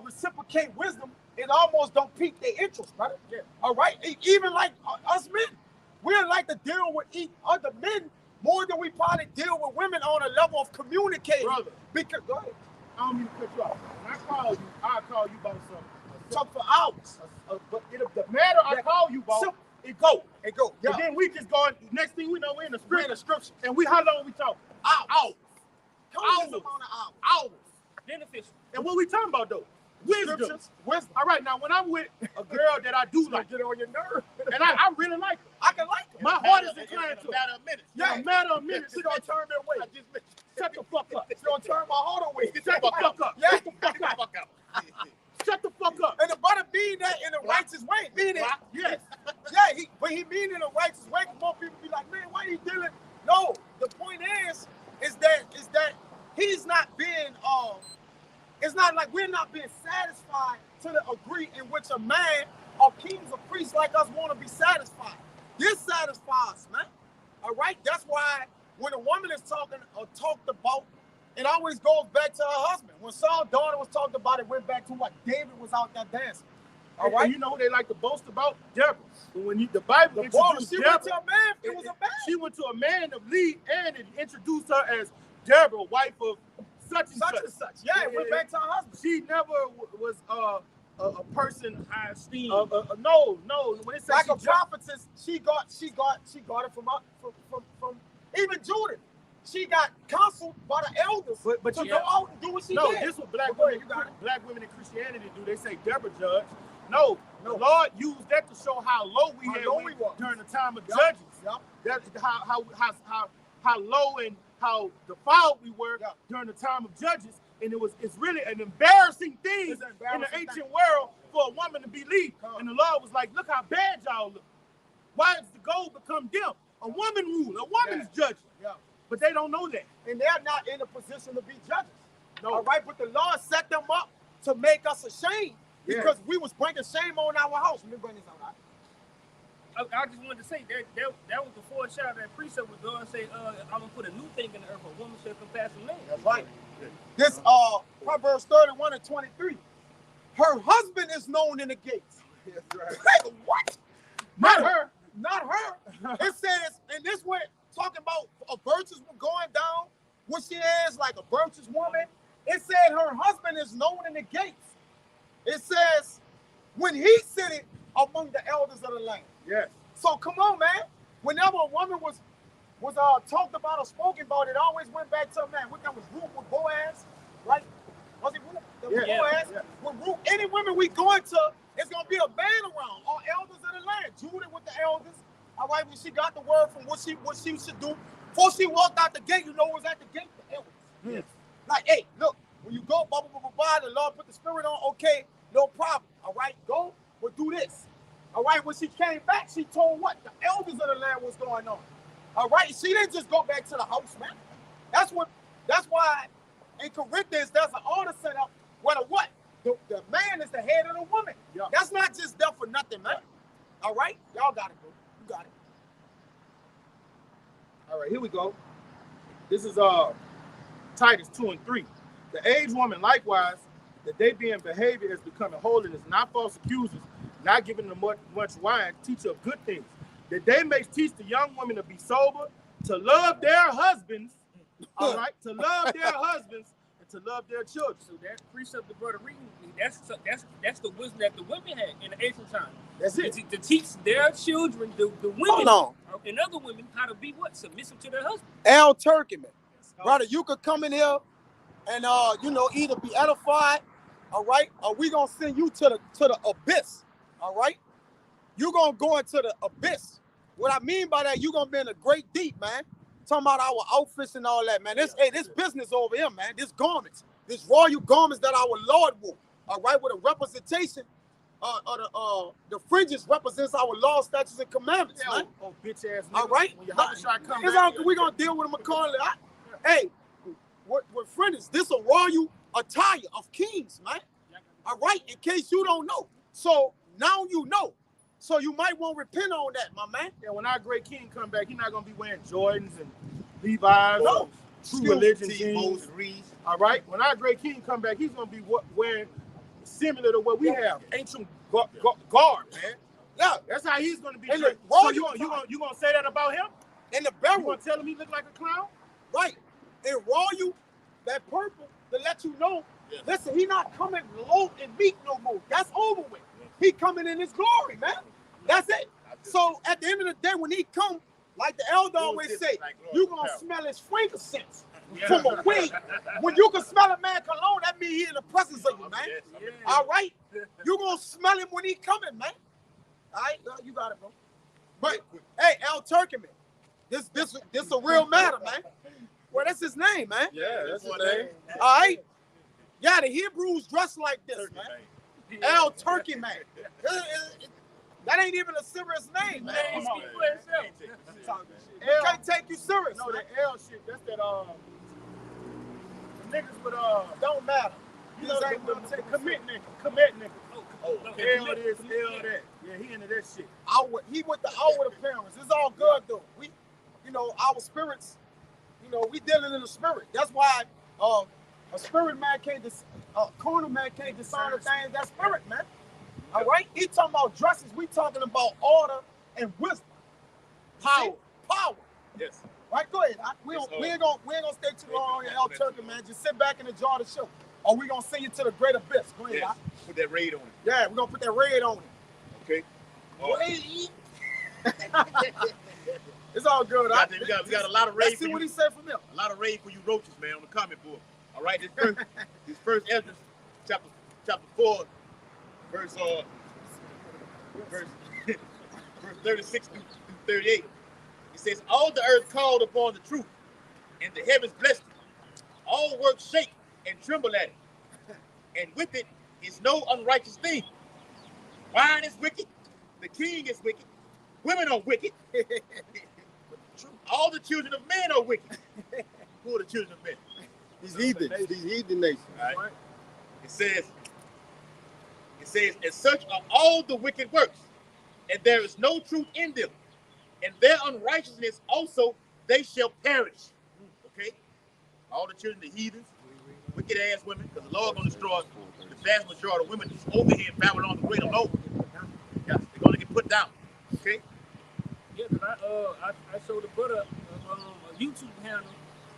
reciprocate wisdom, it almost don't pique their interest, brother. Yeah. All right? Even like us men, we like to deal with other men more than we probably deal with women on a level of communicating. Brother, because, go ahead. I don't mean to cut you off. When I call you, I'll call you about something. Talk for hours. But the matter I call you about, it go. Yeah. And then we just go, next thing we know, we're in the scripture. And how long we talking? Hours. Hours. Beneficial. And what we talking about, though? Wisdom. All right, now, when I'm with a girl that I do like, get on your nerve. and I really like her. I can like her. My heart is inclined to a matter of minutes. Yeah, a matter of minutes. She gonna turn me away. Shut the fuck up. She gonna turn my heart away. Shut the fuck up. Yeah. Shut the fuck up. Shut the fuck up. And the brother mean that in a righteous way. Mean it. Yes. Yeah, but he mean it in a righteous way. Because more people be like, man, why you dealing? No, the point is that he's not being it's not like we're not being satisfied to the degree in which a man or kings or priests like us want to be satisfied. This satisfies, man. All right? That's why when a woman is talking or talked about, it always goes back to her husband. When Saul's daughter was talked about, it went back to what David was out there dancing. All right? And you know who they like to boast about? Deborah. When the Bible introduced she Deborah, went to a man. It was a man. She went to a man of lead and it introduced her as Deborah, wife of such and such. Yeah, it went back to her husband. She never was a person High esteem. no. When it says like a prophetess, she got it from even Judith. She got counseled by the elders but to go out and do what she did. No, this is what black women in Christianity do. They say Deborah judge. No, the Lord used that to show how low we were during the time of Judges. That's how low and how defiled we were during the time of Judges. And it's really an embarrassing thing in the ancient world for a woman to be lead. And the Lord was like, look how bad y'all look. Why does the gold become dim? A woman rule, a woman's judging. Yeah. But they don't know that. And they're not in a position to be judges. No. All right, but the Lord set them up to make us ashamed because we was bringing shame on our house. Let me bring this out. I just wanted to say that was the foreshadow that precept was going to say, I'm going to put a new thing in the earth, a woman shall compass a man. That's right. This Proverbs 31:23. Her husband is known in the gates. That's right. What? Not her. Not her. It says, and this way, talking about a virtuous going down, what she is, like a virtuous woman. It said her husband is known in the gates. It says, when he sitting among the elders of the land. Yes. So come on, man. Whenever a woman was talked about or spoken about, it always went back to a man. That was Ruth with Boaz, right? Was it Ruth? Boaz. Yeah. With Ruth, any women we going to, it's gonna be a man around, or elders of the land. Judith with the elders. All right, when she got the word from what she should do, before she walked out the gate, you know what was at the gate? The elders. Yes. Like, hey, look, when you go, blah, blah, blah, blah, the Lord put the spirit on, okay, no problem. All right, go, we'll do this. All right, when she came back, she told what? The elders of the land was going on. All right, she didn't just go back to the house, man. That's why in Corinthians, there's an order set up where the man is the head of the woman. Yeah. That's not just there for nothing, man. All right, y'all got it, bro. You got it. All right, here we go. This is Titus 2 and 3. The aged woman likewise, that they be in behavior as becoming holiness, not false accusers, not giving them much wine, teach of good things, that they may teach the young women to be sober, to love their husbands, all right, to love their husbands, and to love their children. So that precept the brother reading, that's the wisdom that the women had in the ancient time. That's it. To teach their children, the women, Hold on. and other women, how to be what? Submissive to their husband. Al Turkeyman, brother, you could come in here and either be edified, all right, or we gonna send you to the abyss, all right. You gonna go into the abyss. What I mean by that, you gonna be in a great deep, man. Talking about our outfits and all that, man. This business over here, man. This garments, this royal garments that our Lord wore, all right, with a representation. The fringes represents our law, statutes, and commandments, man. Oh, bitch ass nigga. All right, When your Habashai come back, we gonna deal with him and call it. Hey, what fringes? This a royal attire of kings, man. All right, in case you don't know. So now you know. So you might want to repent on that, my man. Yeah, when our great king come back, he's not gonna be wearing Jordans and Levi's. No. True religion T-Bowes, jeans. Reeves. All right, when our great king come back, he's gonna be wearing similar to what we have, ancient garb, man. Yeah, That's how he's gonna be. And dressed. the So royal you gonna say that about him? and the You barrel, gonna tell him he look like a clown? right? And royal, that purple to let you know. Yeah. Listen, he not coming low and meek no more. That's over with. He coming in his glory, man. That's it. So at the end of the day, when he come, like the elder always say, you gonna smell his frankincense from a wing. When you can smell a man cologne, that means he in the presence of you, man. All right, you gonna smell him when he coming, man. All right, you got it, bro. But hey, Al Turkeyman, this a real matter, man. Well, that's his name, man. Yeah, that's his name. All right. Yeah, the Hebrews dress like this, man. Al Turkeyman. That ain't even a serious name, man. Man, speak for itself. It can't take you serious. No, man. that L shit. That's that the niggas with Don't matter. you know, ain't gonna take commit nigga. Oh, L this, L that. Yeah, he into that shit. He went the outward appearance. It's all good though. We, our spirits, we dealing in the spirit. That's why a spirit man can't, a carnal man can't discern the things that spirit, man. All right? He talking about dresses. We talking about order and wisdom. Power. yes. Right? Go ahead. We ain't gonna stay too long on your El Turkey, man. Just sit back and enjoy the show. Or we gonna send you to the great abyss. Go ahead. Yes. Put that raid on it. Yeah, we're gonna put that red on it. Okay. It's all good. We got a lot of raid. Let's see what he said from there. A lot of raid for you roaches, man, on the comment board. All right, this first Ezra, chapter 4, verse 36 through 38. It says, all the earth called upon the truth, and the heavens blessed it. All works shake and tremble at it. And with it is no unrighteous thing. Wine is wicked, the king is wicked, women are wicked. All the children of men are wicked. Who are the children of men? These heathen nations. All right. It says, and such are all the wicked works, and there is no truth in them, and their unrighteousness also they shall perish. Okay? All the children of the heathens, wicked ass women, because the Lord gonna destroy the vast majority of women that's over here in Babylon the Great alone. Yes, they're gonna get put down. Okay? Yeah, because I showed the brother a YouTube handle.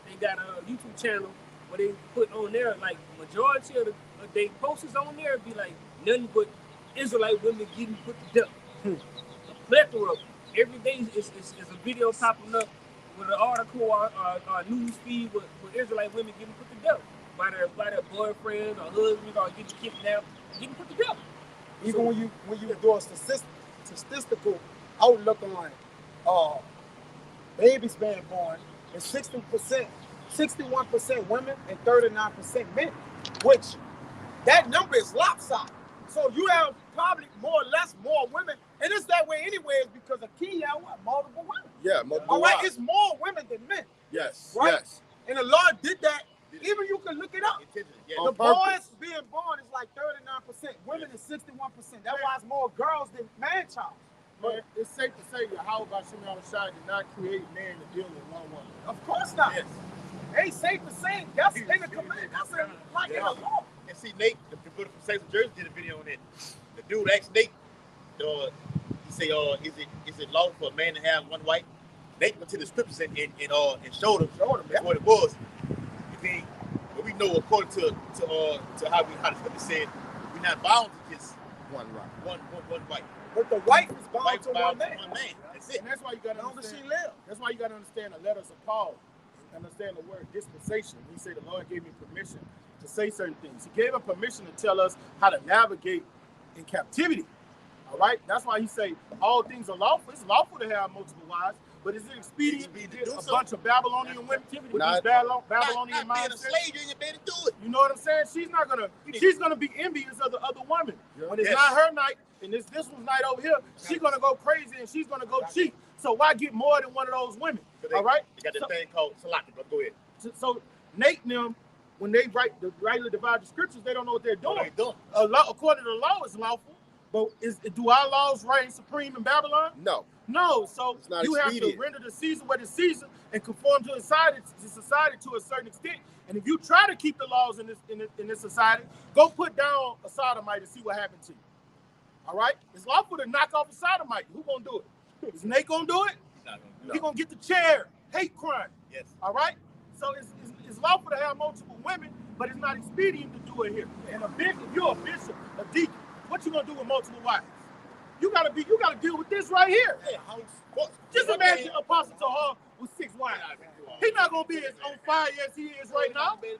They got a YouTube channel where they put on there, like, majority of they posters on there be like nothing but Israelite women getting put to death. A plethora of them. Every day is a video popping up with an article or news feed with Israelite women getting put to death by their boyfriends or husbands or getting kidnapped, getting put to death. Even when you do a statistical outlook on babies being born, it's 61% women and 39% men, which that number is lopsided. So you have probably more or less more women, and it's that way anyways because a king have what? Multiple women. Yeah, multiple All right, wives. it's more women than men. Yes, Right? yes. And the Lord did that. Even you can look it up. Yeah, The On purpose. boys being born is like 39%. Women is 61%. That's why it's more girls than man child. But it's safe to say that how about Shimon Shai did not create man to deal with one woman. Of course not. yes. ain't safe to say. That's in the command. That's in the law. And see, Nate, the brother from St. Jersey did a video on it. The dude asked Nate, he say, is it lawful for a man to have one wife? Nate went to the scriptures and showed him what it was. You think, but we know according to how the scripture said, we're not bound to just one wife. But the wife is bound to one man. That's it. And that's why you gotta understand. understand. That's why you gotta understand the letters of Paul. Understand the word dispensation. He said the Lord gave me permission to say certain things. He gave him permission to tell us how to navigate in captivity. All right? That's why he say all things are lawful. It's lawful to have multiple wives, but is it expedient to get a bunch of Babylonian women with these Babylonian not being a mindsets? slave, you ain't better do it. You know what I'm saying? She's gonna be envious of the other women. Yeah. When it's not her night and this one's night over here, she's gonna go crazy and she's gonna go cheat. So why get more than one of those women? All right? You got this thing called salaki, but go ahead. So Nate and them, when they rightly divide the scriptures, they don't know what they're doing. What they doing? According to the law, it's lawful. But do our laws reign supreme in Babylon? No. So you have to render the Caesar what is Caesar and conform to society to a certain extent. And if you try to keep the laws in this society, go put down a sodomite and see what happens to you. All right? It's lawful to knock off a sodomite. Who gonna do it? Is Nate gonna do it? He's not gonna do it. He gonna get the chair. Hate crime. Yes. All right? So it's lawful to have multiple women, but it's not expedient to do it here. And if you're a bishop, a deacon, what you gonna do with multiple wives? You gotta deal with this right here. Just imagine Apostle Tahar with 6 wives. He's not gonna be as on fire as he is right now. The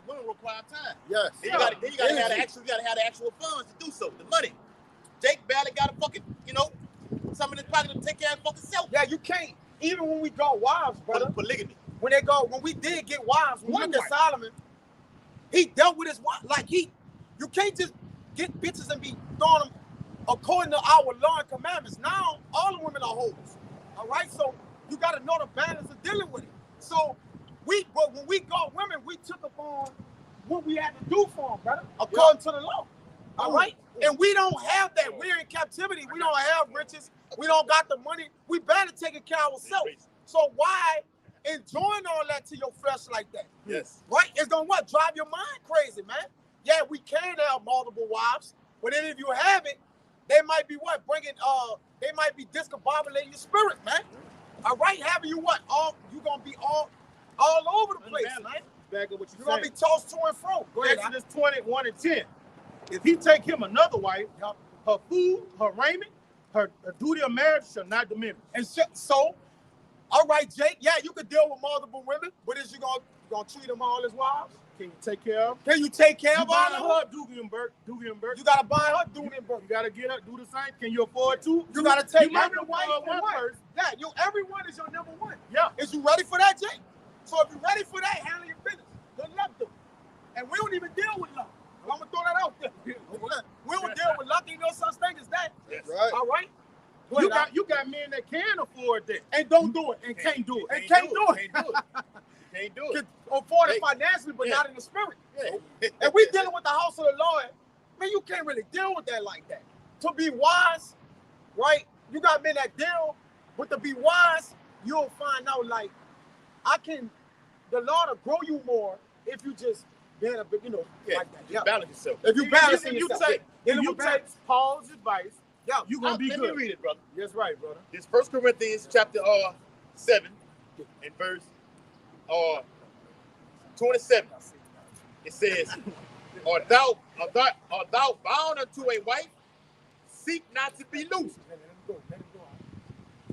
women require time. Yes. Then you gotta have the actual funds to do so. The money. Jake barely got a fucking, some in his pocket to take care of fucking self. Yeah, you can't. Even when we got wives, brother. Polygamy. When we did get wives, when we look at Solomon, he dealt with his wife like you can't just get bitches and be throwing them according to our law and commandments. Now all the women are hoes. All right, so you got to know the balance of dealing with it. So but when we got women, we took upon what we had to do for them, brother, according to the law. All right, and we don't have that. We're in captivity. We don't have riches. We don't got the money. We better taking care of ourselves. So why enjoying all that to your flesh like that? Yes. Right? It's gonna drive your mind crazy, man. Yeah, we can have multiple wives, but then if you have it, they might be they might be discombobulating your spirit, man. All right, having you you gonna be all over the place, man. Back up what You're gonna be tossed to and fro. Go ahead. Exodus 21:10. If he take him another wife, her food, her raiment, her duty of marriage shall not diminish. And so, all right, Jake. Yeah, you could deal with multiple women, but is you gonna treat them all as wives? Can you take care of? Can you take care of all all of her? Doogie and Burke. You gotta buy her Doogie and Burke. You gotta get her, do the same. Can you afford to? You gotta take every every wife one first. Yeah, everyone is your number one. Yeah. Is you ready for that, Jake? So if you're ready for that, handle your business. Good luck to it. And we don't even deal with luck. I'm gonna throw that out there. We don't deal with luck. Ain't no such thing as that. Yes. Right. All right. You got men that can afford that and don't do it and can't do it. Can't do it. Can't do it. Can afford it financially, but not in the spirit. Yeah. And we dealing with the house of the Lord, man, you can't really deal with that like that. To be wise, right? You got men that deal, but to be wise, you'll find out like the Lord will grow you more if you just being a bit, like that. Yeah. Balance yourself. If you balance If yourself, you take Paul's advice, you're gonna be Let good. me read it, brother. That's right, brother. This 1 Corinthians chapter 7 and verse 27. It says, "Art thou bound unto a wife? Seek not to be loose.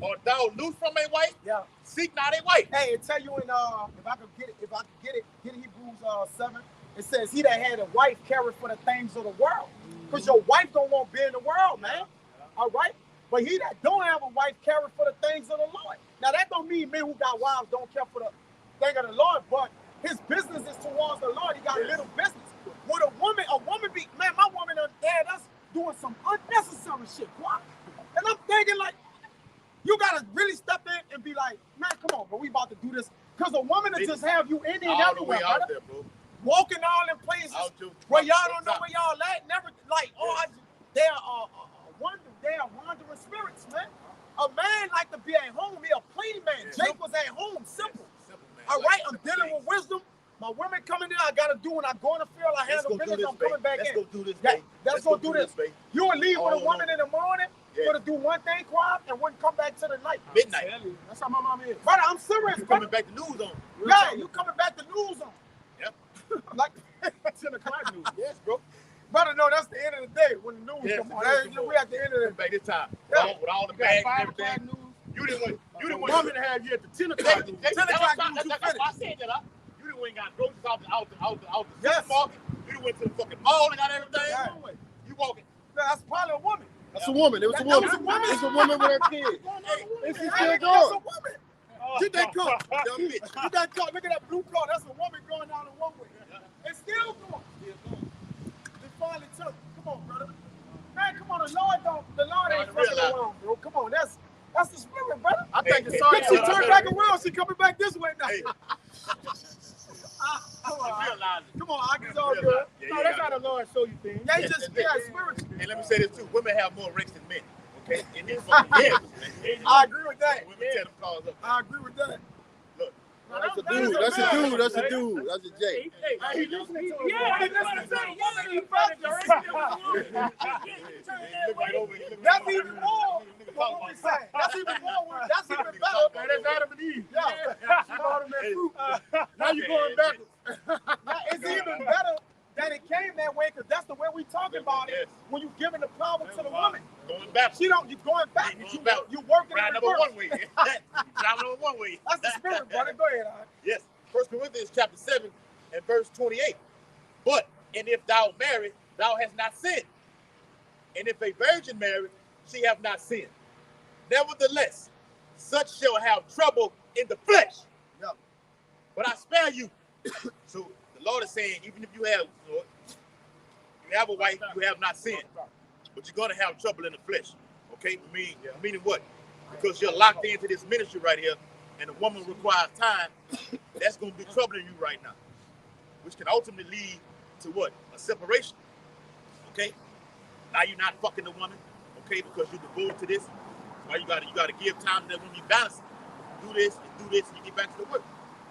Art thou loose from a wife? Yeah. Seek not a wife." Hey, it tell you in if I could get it, Hebrews 7. It says, "He that had a wife careth for the things of the world." Because your wife don't want to be in the world, man. All right? But he that don't have a wife careth for the things of the Lord. Now that don't mean men who got wives don't care for the thing of the Lord, but his business is towards the Lord. He got a little business. With a woman be, man, my woman had us doing some unnecessary shit. What? And I'm thinking like, you gotta really step in and be like, man, come on, bro, we about to do this. Because a woman will just have you in there and All the way everywhere, out brother. there, bro. Walking all in places where y'all don't know where y'all at. Never like, they are wandering spirits, man. A man like to be at home. He a plain man. Jake was at home, simple. All right, I'm dealing with wisdom. My women coming in, I gotta do when I go in the field, I handle business, I'm coming back in. Let's go do this, babe. Let's go do this. You would leave with a woman in the morning, Yeah. gonna do one thing quiet and wouldn't come back to the night. Midnight. That's how my mom is. Brother, I'm serious, You brother. coming back to news on. Yeah, you coming back to news on. Yep. Like 10 o'clock news. Yes, bro. brother, no, that's the end of the day when the news Yes, come on. the news Hey, come we at the end of the Back this time. Yeah. With all the You got bags and 5 o'clock everything. news. You didn't The want woman to have you at the 10 o'clock news. 10 o'clock news, you That's why I finished. said that. You didn't went and got groceries out the Yes. supermarket. You done went to the fucking mall and got everything. Yeah. You walking. No, that's probably a woman. That's a woman. It was a That woman. was a woman. It's a woman with her kid. Hey, And she's Hey, still that's a going. woman. Get that car. dumb bitch. Get that car. Look at that blue car. That's a woman going down the one way. It's still going. They finally took. Come on, brother. Man, come on. The Lord ain't fucking realize. around, bro. Come on. That's the spirit, brother. I think it's Hey, sorry. Look, she turned back around. She coming back this way now. Hey, Come on. realize it. Come on. I guess all good. Realize it. Yeah, No, you that's got how it. the Lord show you things. They Yes, just, that's yeah, it. spiritually. And let me say this too: women have more ranks than men. Okay, in this fucking years, man. I agree with that. Women tear them cars up. I agree with that. Look, That's a dude. That's a dude. That's a dude. That's a J. He listening to us. Yeah, I was gonna say, yeah, you better direct it with the woman. look right over. You look That's right even over. more. You look What we say? That's even more. That's even Man, better. that's Adam and Eve. Yeah. She brought him that Hey. fruit. Now you going backwards. Now, it's even better that it came that way because that's the way we talk about it. Yes. When you giving the power to the woman, Going back. she don't. You going back. Going You back. you working Ride in number reverse. one way. Driving on one way. That's the spirit, brother. Go ahead. All right. Yes. 1 Corinthians chapter 7 and verse 28. But, and if thou marry, thou hast not sinned. And if a virgin marry, she have not sinned. Nevertheless, such shall have trouble in the flesh. Yeah. But I spare you. So the Lord is saying, even if you have a wife, you have not sinned. But you're going to have trouble in the flesh. Okay? Meaning what? Because you're locked into this ministry right here, and the woman requires time, that's going to be troubling you right now. Which can ultimately lead to what? A separation. Okay? Now you're not fucking the woman, okay, because you're devoted to this. Why you gotta give time to that woman, be balanced. Do this, and you get back to the work.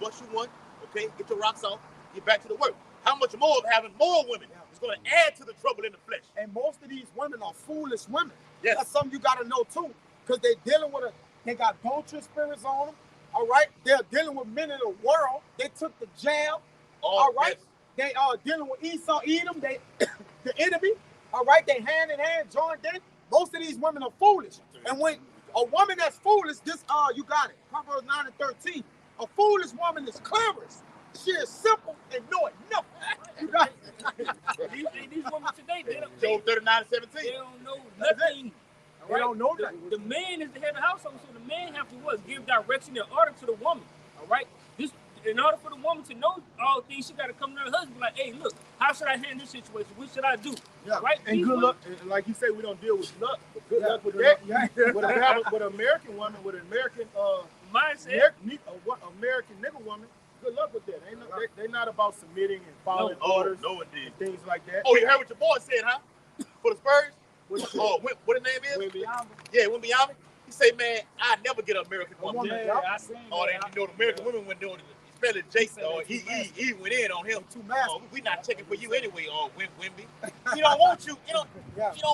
Once you want, okay, get your rocks off, get back to the work. How much more of having more women is going to add to the trouble in the flesh? And most of these women are foolish women. Yes. That's something you got to know too, because they're dealing with they got adulterous spirits on them. All right, they're dealing with men in the world. They took the jab. All right, yes. they are dealing with Esau, Edom. They the enemy. All right, they hand in hand joined in. Most of these women are foolish, and when a woman that's foolish, you got it. Proverbs 9 and 13. A foolish woman is cleverest. She is simple and knowing nothing. You got it. These women today, Job 39 and 17. they don't know nothing. They don't know that. The man is the head of the household, so the man have to what? Give direction and order to the woman. All right. This, in order for the woman to know all things, she got to come to her husband like, hey, look, how should I handle this situation? What should I do? Yeah. All right. And These good women- luck. And like you say, we don't deal with luck. But good Yeah, luck with good that. luck, yeah. With an American woman, with an American mindset. American nigga woman, good luck with that. They're not about submitting and following Oh, orders no, indeed. and things like that. Oh, you heard what your boy said, huh? For the Spurs? Oh, what his name is? Yeah, Wimbyama. He say, man, I never get an American woman. I seen Oh, then you know the American women went doing it. Especially Jason, he went in on him. Too massive. Oh, we not checking for you anyway, Wimby. He don't want you. He don't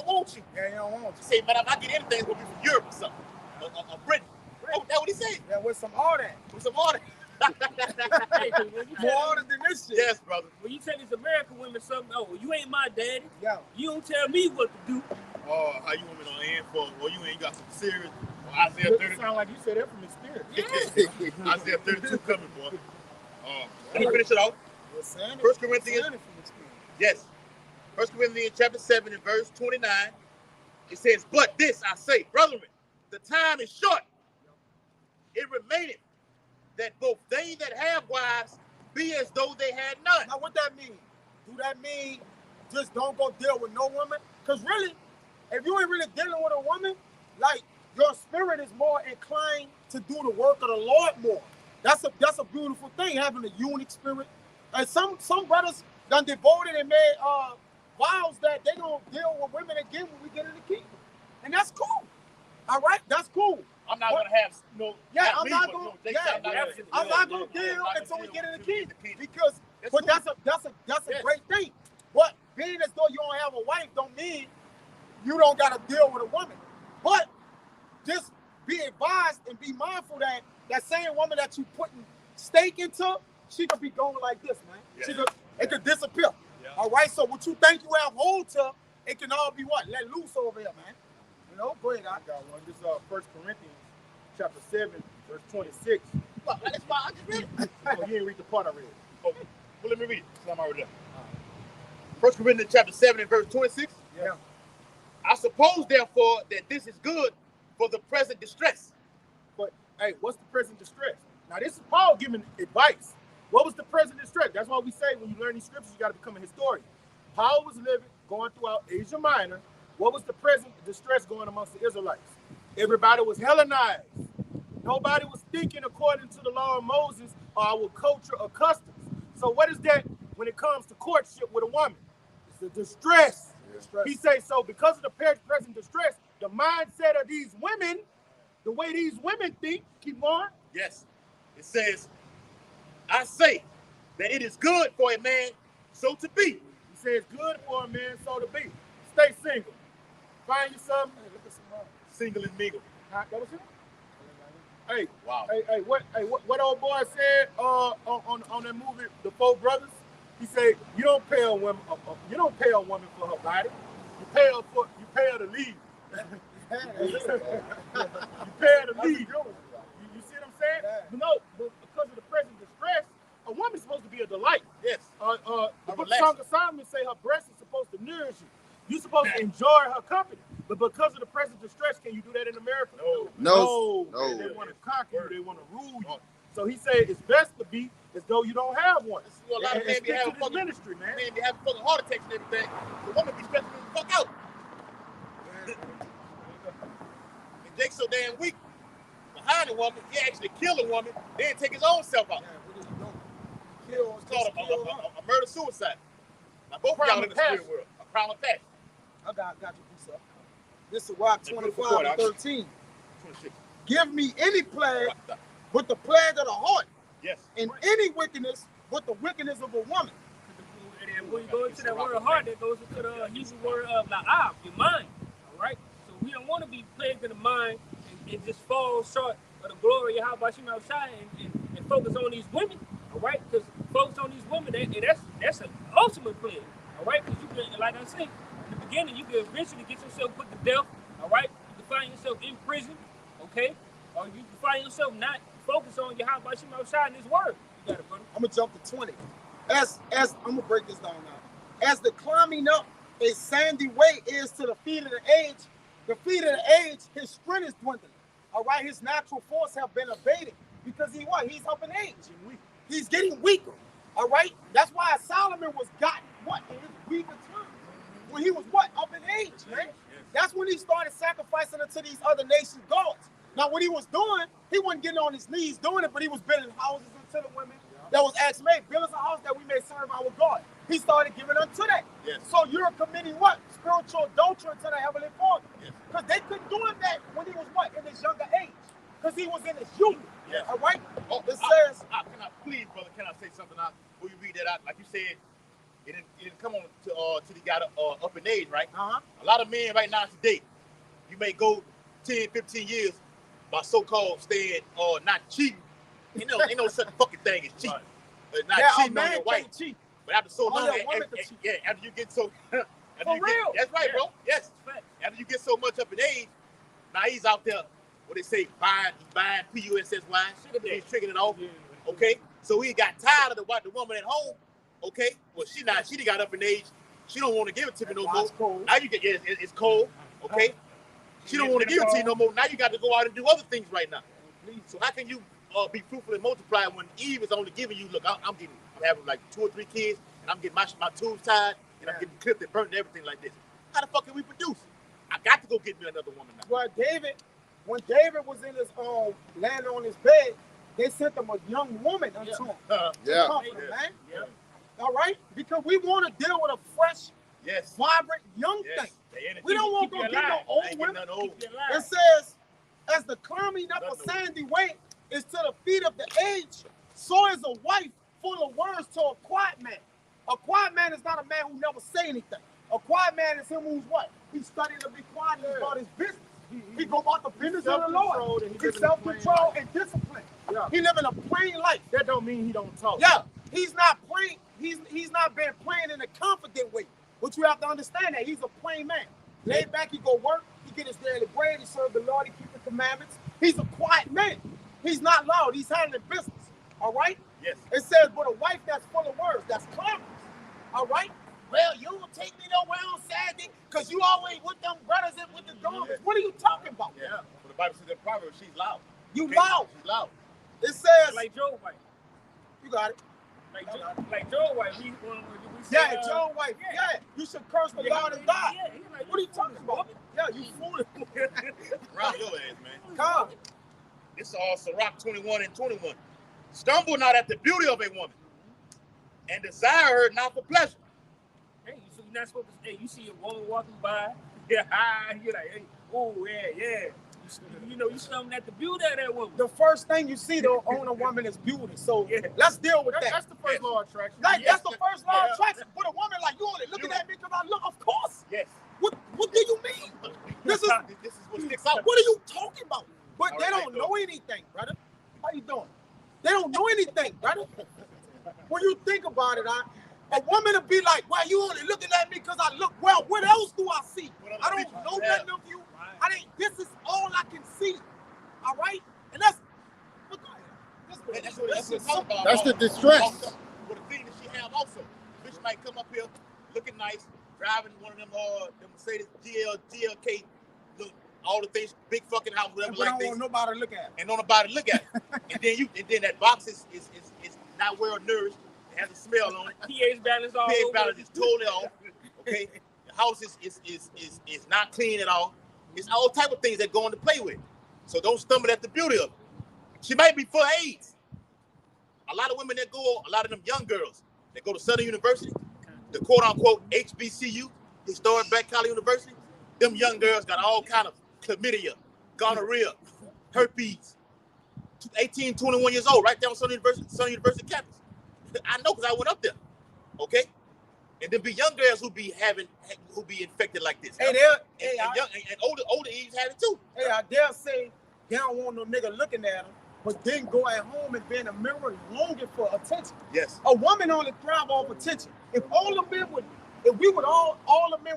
want you. Yeah, you don't want He say, man, if I get anything, it's gonna be from Europe or something. Or Britain. Oh, that's what he said. Yeah, with some order. With some order. Hey, 'cause when you More tell order than this shit. Yes, brother. when you tell these American women something, oh, you ain't my daddy. Yeah. You don't tell me what to do. Oh, how you women on end for? Or you ain't got some serious. Isaiah It 32. sound like you said that from experience. Isaiah 32 coming, boy. Let me finish it off. We're saying it. 1 Corinthians. Saying it from experience. Yes. 1 Corinthians chapter 7 and verse 29. It says, but this I say, brethren, the time is short. It remaineth that both they that have wives be as though they had none. Now, what that mean? Do that mean just don't go deal with no woman? Because really, if you ain't really dealing with a woman, like your spirit is more inclined to do the work of the Lord more. That's a beautiful thing, having a unique spirit. And some brothers done devoted and made vows that they don't deal with women again when we get in the kingdom. And that's cool. All right, that's cool. I'm not gonna have I'm not gonna deal until we get in the kingdom. Because that's a great thing. But being as though you don't have a wife don't mean you don't gotta deal with a woman. But just be advised and be mindful that that same woman that you putting steak into, she could be going like this, man. Yeah. It could disappear. Yeah. All right. So what you think you have hold to, it can all be what? Let loose over here, man. You know, go ahead. I got one. This is 1 Corinthians chapter 7, verse 26. Well, that's why I just read it. Oh, you didn't read the part I read. Oh, well, let me read it, because I'm already there. 1 Corinthians chapter 7 and verse 26. Yeah. I suppose, therefore, that this is good for the present distress. But, hey, what's the present distress? Now, this is Paul giving advice. What was the present distress? That's why we say when you learn these scriptures, you got to become a historian. Paul was living, going throughout Asia Minor. What was the present distress going amongst the Israelites? Everybody was Hellenized. Nobody was thinking according to the law of Moses or our culture or customs. So what is that when it comes to courtship with a woman? It's a distress. He says, so because of the present distress, the mindset of these women, the way these women think, keep going. Yes. It says, I say that it is good for a man so to be. He says, good for a man so to be. Stay single. Find you something. Hey, look at some single and mingle. That was him? Hey, wow. What old boy said on that movie, The Four Brothers? He said, you don't pay a woman for her body. You pay her to leave. You pay her to leave. You see what I'm saying? Yeah. No, but because of the present distress, a woman's supposed to be a delight. Yes. The book of Song of Solomon say her breast is supposed to nourish you. You're supposed to enjoy her company. But because of the present distress, can you do that in America? No. They want to conquer you. They want to rule you. So he said it's best to be as though you don't have one. A lot of men be having fucking ministry, man. Men be having fucking heart attacks and everything. The woman be stressing the fuck out. And Jake's so damn weak behind a woman, he actually kill a woman, then take his own self out. It's called a murder-suicide. Now both of y'all in the spirit world. A crime of passion. I got you, piece up. This is Rock 25 and 13. 26. Give me any plague with the plague of the heart. Yes. And any wickedness with the wickedness of a woman. And when you go into that word heart, that goes into the Hebrew word of la'ab, your mind. All right? So we don't want to be plagued in the mind and just fall short of the glory of Yahweh Shem outside and focus on these women. All right? Because focus on these women, that's an ultimate plague. All right? Because you can, like I said, in the beginning, you can eventually get yourself put to death. All right? You can find yourself in prison. Okay? Or you can find yourself not focused on Yahweh Shem outside in his word. You got it, brother. I'm gonna jump to 20. As I'm gonna break this down now. As the climbing up a sandy way is to the feet of the age, his strength is dwindling. All right, his natural force have been abated because he's up in age. He's getting weaker. All right, that's why Solomon was gotten in his weaker time when he was up in age, man. That's when he started sacrificing unto these other nations' gods. Now, what he was doing, he wasn't getting on his knees doing it, but he was building houses unto the women. That was asked made. Build us a house that we may serve our God. He started giving unto that. Yes. So you're committing what? Spiritual adultery to the Heavenly Father. Yes. Because they couldn't do that when he was in his younger age. Because he was in his youth. Yes. All right? It says... Please, brother, can I say something out before you read that out? Like you said, it didn't come on till he got up in age, right? Uh-huh. A lot of men right now today, you may go 10, 15 years by so-called staying not cheating. Ain't no such fucking thing as cheating. Right. Not cheating on your wife. Cheat. But after so long, after you get so... That's right, bro. Yes. After you get so much up in age, now he's out there, what they say, buying PUSS wine. He's tricking it off. Okay? So he got tired of the woman at home. Okay? Well, she got up in age. She don't want to give it to me no more. Cold. Now you get, it's cold. Okay? She don't want to give it to you no more. Now you got to go out and do other things right now. So how can you be fruitful and multiply when Eve is only giving you, look, I'm having like 2 or 3 kids, and I'm getting my tubes tied, and I'm getting clipped and burnt and everything like this. How the fuck can we produce? I got to go get me another woman now. Well, when David was in his laying on his bed, they sent him a young woman unto him. Comfort him, man. Yeah. All right? Because we want to deal with a fresh, vibrant young thing. We don't want to go get no old women. It says, as the climbing up a sandy way is to the feet of the aged, so is a wife full of words to a quiet man. A quiet man is not a man who never say anything. A quiet man is him who's what? He's studying to be quiet and about his business. He go about the business of the Lord. He's self-control and discipline. Yeah. He living a plain life. That don't mean he don't talk. Yeah, he's not playing. He's not been playing in a confident way. But you have to understand that he's a plain man. Laid back, he go work. He get his daily bread. He serve the Lord. He keep the commandments. He's a quiet man. He's not loud. He's handling business. All right. Yes. It says, but a wife that's full of words, that's clamorous. All right. Well, you don't take me nowhere on Saturday because you always with them brothers and with the daughters. Yeah. What are you talking about? Yeah. But the Bible says in Proverbs, she's loud. You Okay? loud. She's loud. It says, Like Joe White. you got it. Like Joe White. We Yeah, Joe White. Yeah. You should curse the Lord and die. Yeah, he like, What are you talking about? Yeah, you fooling. Around your ass, man. Come. This is all Sirach 21 and 21. Stumble not at the beauty of a woman, and desire her not for pleasure. Hey, so you're not supposed to. Hey, you see a woman walking by. Yeah, you're like, hey, oh yeah. You know, you stumbling at the beauty of that woman. The first thing you see though on a woman is beauty. So let's deal with that. That's the first law of attraction. Like that's the first law of attraction. But a woman like you only looking at me because I look. Of course. Yes. What do you mean? This is what sticks out. what are you talking about? But All they right, don't know anything, brother. How you doing? They don't know anything, brother. When you think about it, a woman will be like, well, you only looking at me because I look well. What else do I see? I don't know nothing of you. This is all I can see. All right? And that's look at it. That's the distress. With the thing that she have also. Bitch might come up here looking nice, driving one of them Mercedes GLK, look, all the things, big fucking house, whatever But like I don't this. want nobody to look at it. And don't nobody look at it. and then that box is not well nourished. It has a smell on it. pH balance all pH over. balance is totally off. Okay, the house is not clean at all. It's all type of things that go into play with. So don't stumble at the beauty of it. She might be full of AIDS. A lot of women that go, a lot of them young girls that go to Southern University, the quote unquote HBCU, Historic Black College University, them young girls got all kind of chlamydia, gonorrhea, herpes. 18, 21 years old, right there on Southern University campus. I know because I went up there. Okay? And then be young girls who be infected like this. Hey, and older Eves have it too. Hey, they'll say they don't want no nigga looking at them, but then go at home and be in a mirror longing for attention. Yes. A woman only thrive off attention. If all the men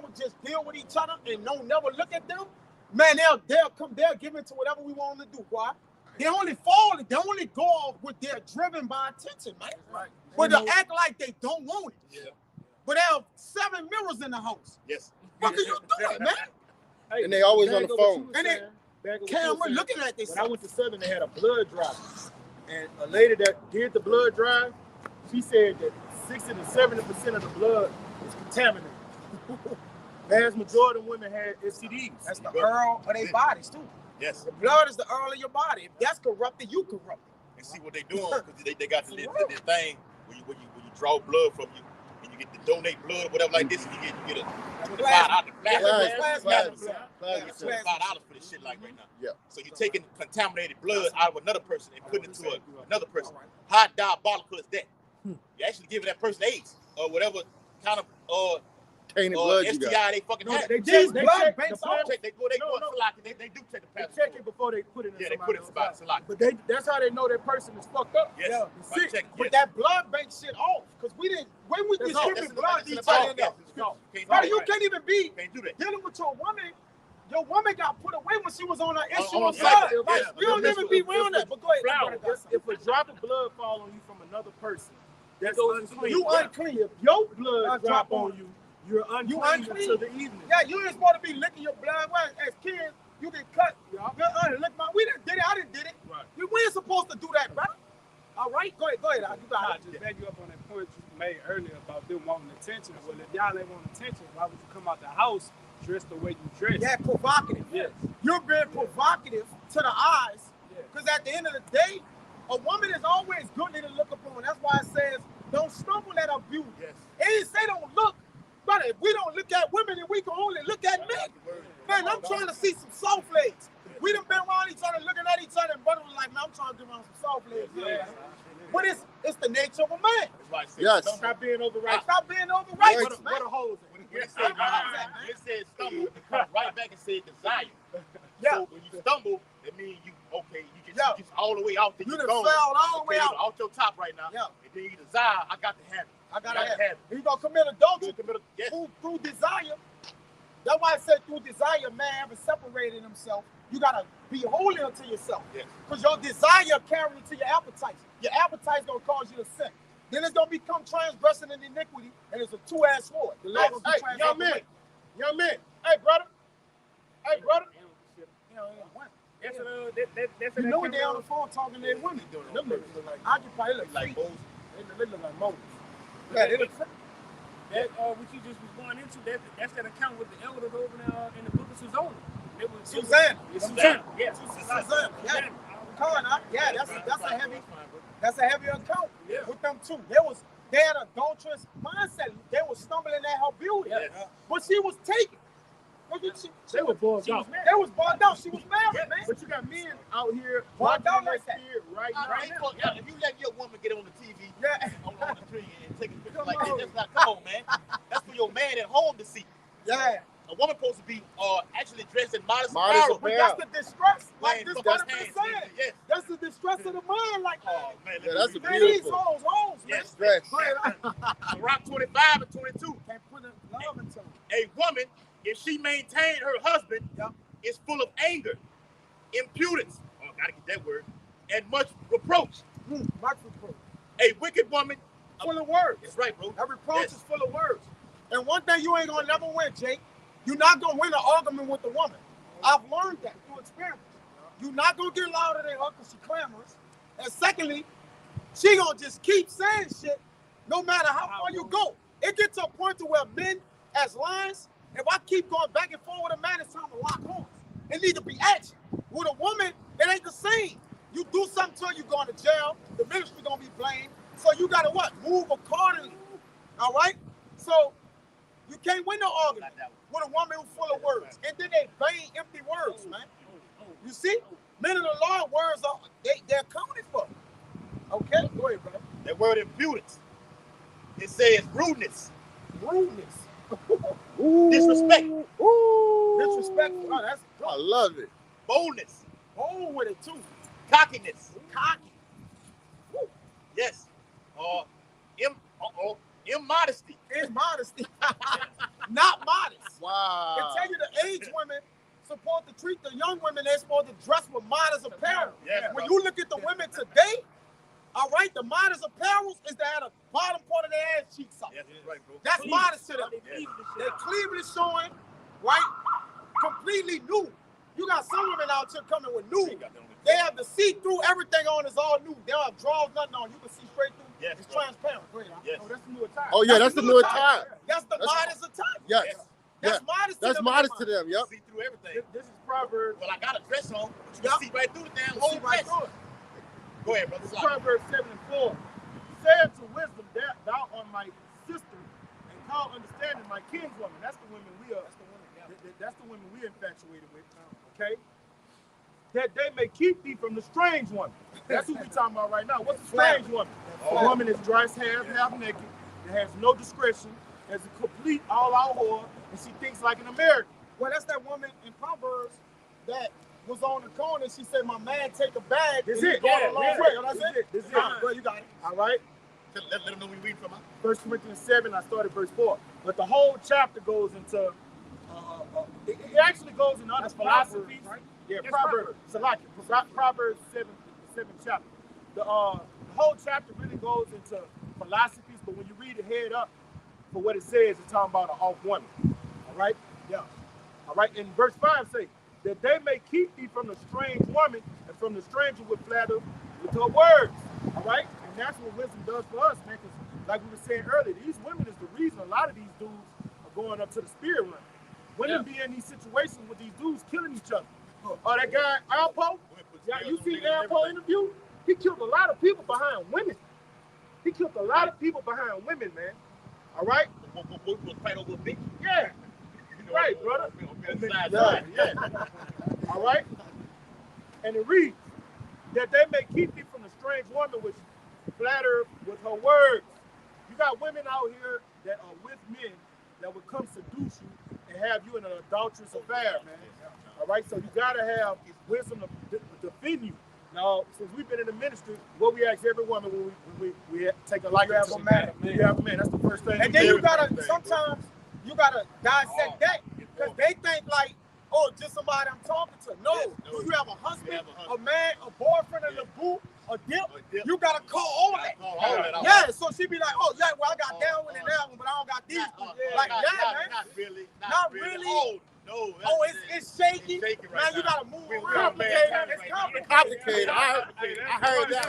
would just deal with each other and never look at them, man, they'll give in to whatever we want them to do. Why? They only go off what they're driven by attention, man. Right. But to act like they don't want it. Yeah. But there are 7 mirrors in the house. Yes. What can you do, man? Hey, And they always back on the up what phone. you was And saying, back up what you Camera was saying. looking at this. When I went to Southern, they had a blood drive. And a lady that did the blood drive, she said that 60 to 70% of the blood is contaminated. Vast majority of women had STDs. That's the Earl of their bodies, too. Yes. The blood is the Earl of your body. If that's corrupted, you corrupted. And see what they doing because they got the thing where you draw blood from you and you get to donate blood, whatever like this, and you get a $25 Plasma. $5 for this shit like right now. Yeah. So you're taking contaminated blood out of another person and putting it into another person. How diabolical is that? You're actually giving that person AIDS or whatever kind of Tainted blood you STI got. they fucking No, have. they These check, they blood check banks the all- blood. They do take the They plasma. check it before they put it in Yeah, they somebody put it in else's somebody's body. lot. But that's how they know that person is fucked up. Yes. Yeah. By See, checking, but yes. that blood bank shit off. Because when we That's distribute all. blood to That's each in the other, ball. Can't do brother, it. you can't even be Can't do that. dealing with your woman. Your woman got put away when she was on her issue on on the blood. cycle, Like, yeah. you don't even be around that. But go ahead. Flower. my brother got something. If a drop of blood fall on you from another person, that's goes into unclean. You unclean. If your blood drop drop on you, you're unclean until the evening. Yeah, you ain't supposed to be licking your blood. Well, as kids, you get cut. Yeah. Look, we didn't did it. I didn't did it. Right. We ain't supposed to do that, brother. All right, go ahead. You Nah, got it. just back you up on that point you made earlier about them wanting attention. Well, if y'all ain't want attention, why would you come out the house dressed the way you dress? Yeah, provocative. Yes. You're being provocative to the eyes. Yeah. Because at the end of the day, a woman is always goodly to look upon. That's why it says, don't stumble at her beauty. Yes. It ain't say don't look. Brother, if we don't look at women, then we can only look at men. Man, I'm trying to see some soft legs. We we done been around each other, looking at each other, and brother was like, man, I'm trying to get around some soft legs. Yeah. But it's the nature of a man. Yes. Stop being overrighteous. Stop being overrighteous, What man. a holes in. When it said stumble, you come right back and say desire. Yeah. So when you stumble, it means you just all the way out. Then You you done gone. fell all the way out. Out your top right now. Yeah. And then you desire, I got to have it. I gotta You have have it. He gonna commit adultery Yes. through desire. That's why I said through desire, man having separated himself. You gotta be holy unto yourself. Yes. Because your desire carry to your appetites. Your appetite's gonna cause you to sin. Then it's gonna become transgressing in iniquity, and it's a two-edged sword. The Lord will be Hey, transgressing young man. away. Young man. Hey, brother. Hey, brother. That's You know when they on the phone talking to their women. Them niggas look like occupy, look Like like Moses. they look like Moses. Yeah, they look That what you just was going into, that's that account with the elders over there in the book of Susanna. Susanna. Susanna. Yeah. Susanna. Yeah. Come on, yeah, that's a heavy account Yeah. with them too. They had an adulterous mindset. They were stumbling at her beauty, Yeah. but she was taken. They were bored out. They was bogged out. She was married, man. But you got men out here Bogged watching out that like that. spirit right If you let your woman get on the TV, Yeah. on the tree and take a picture Come like on. that, that's not, come on, man. That's for your man at home to see. Yeah. A woman supposed to be actually dressed in modest Modest apparel. But that's the distress. Like Playing this football brother been hands, saying. yes. That's the distress of the mind. Like, Oh, man, Yeah, that's a man, these beautiful. hoes, man. Yes. Stress. Go ahead. Rock 25 and 22. Can't put a love into them. A woman, if she maintained her husband, Yep. is full of anger, impudence, gotta get that word, and much reproach. Much reproach. A wicked woman, Full of words. that's right, bro. That reproach Yes. is full of words. And one thing you ain't gonna never win, Jake. You're not gonna win an argument with the woman. I've learned that through experience. You're not gonna get louder than her because she clamorous. And secondly, she gonna just keep saying shit no matter how far you go. It gets to a point to where men as lions, if I keep going back and forth with a man, it's time to lock horns. It need to be action. With a woman, it ain't the same. You do something to her, you going to jail. The ministry gonna be blamed. So you gotta what? Move accordingly. All right? So you can't win no argument with a woman who's full of words. And then they vain, empty words, man. You see? Men of the Lord, words are they're accounted for. Okay? Go ahead, brother. That word impudence, it says rudeness, Rudeness. disrespect, Disrespectful. Oh, that's I love it. boldness, bold with it too. cockiness. Cocky. Yes. Immodesty. Immodesty. Not modest. Wow. They tell you the age women supposed to treat the young women, they're supposed to dress with modest apparel. Yes, When bro. you look at the women today, all right, the modest apparel is to have the bottom part of their ass cheeks out. Yes, that's right, bro. That's modest to them. Yes. Their cleavage showing, right? Completely new. You got some women out here coming with new. They have the see-through, everything on is all new. They don't have drawers, nothing on. You can see straight through. Yes, It's bro. transparent. Go ahead. Yes. Oh, that's the new attire. Oh yeah, that's the new attire. That's the That's- modest attire. Yes. That's Yeah. modest to That's them. modest to them. Yep. See through everything. This is Proverbs. Well, I got a dress on, but you Yup. can see right through the damn You whole see right dress. through it. Go ahead, brother. This is Proverbs 7:4. Say unto wisdom, thou art my sister, and call understanding my kinswoman. That's the women we are. That's the women we infatuated with. Okay. That they may keep thee from the strange woman. That's what we talking about right now. What's a strange woman? A woman that's dressed half naked, that has no discretion, has a complete all-out whore, and she thinks like an American. Well, that's that woman in Proverbs that was on the corner. She said, "My man take a bag." This and he it. going Yeah, a long this way." it. That's This it. it. This it. Well, you got it. All right. Let them know we read from her. 1 Corinthians 7, I started verse 4. But the whole chapter goes into, it actually goes into other philosophies. Right? Yeah, That's Proverbs. Proverbs 7 chapter. The whole chapter really goes into philosophies, but when you read it head up for what it says, it's talking about an off woman. All right? Yeah. All right. And verse 5 says, that they may keep thee from the strange woman and from the stranger with flatter with her words. All right? And that's what wisdom does for us, man. Because like we were saying earlier, these women is the reason a lot of these dudes are going up to the spirit realm. Women be in these situations with these dudes killing each other. Oh, that guy Alpo, yeah, you see the Alpo interview? He killed a lot of people behind women. He killed a lot of people behind women, man. All right? We'll fight over a bitch. Yeah. You know, Right, brother. Side. Yeah. All right? And it reads that they may keep thee from the strange woman which flatter with her words. You got women out here that are with men that will come seduce you and have you in an adulterous affair, man. All right, so you gotta have wisdom to defend you. Now, since we've been in the ministry, what we ask every woman when we take a liking to a man, you have a man. That's the first thing. And then you gotta sometimes you gotta dissect that because they think like, oh, just somebody I'm talking to. No, do you have a husband, a man, a boyfriend, a boo, a dip? You gotta call all that. Yeah, so she be like, oh yeah, well I got that one and that one, but I don't got these. Like yeah, man. Not really. No. Oh, it's shaky. It's shaky right man, now. you gotta move around. Complicated. It's complicated. Complicated. I heard that.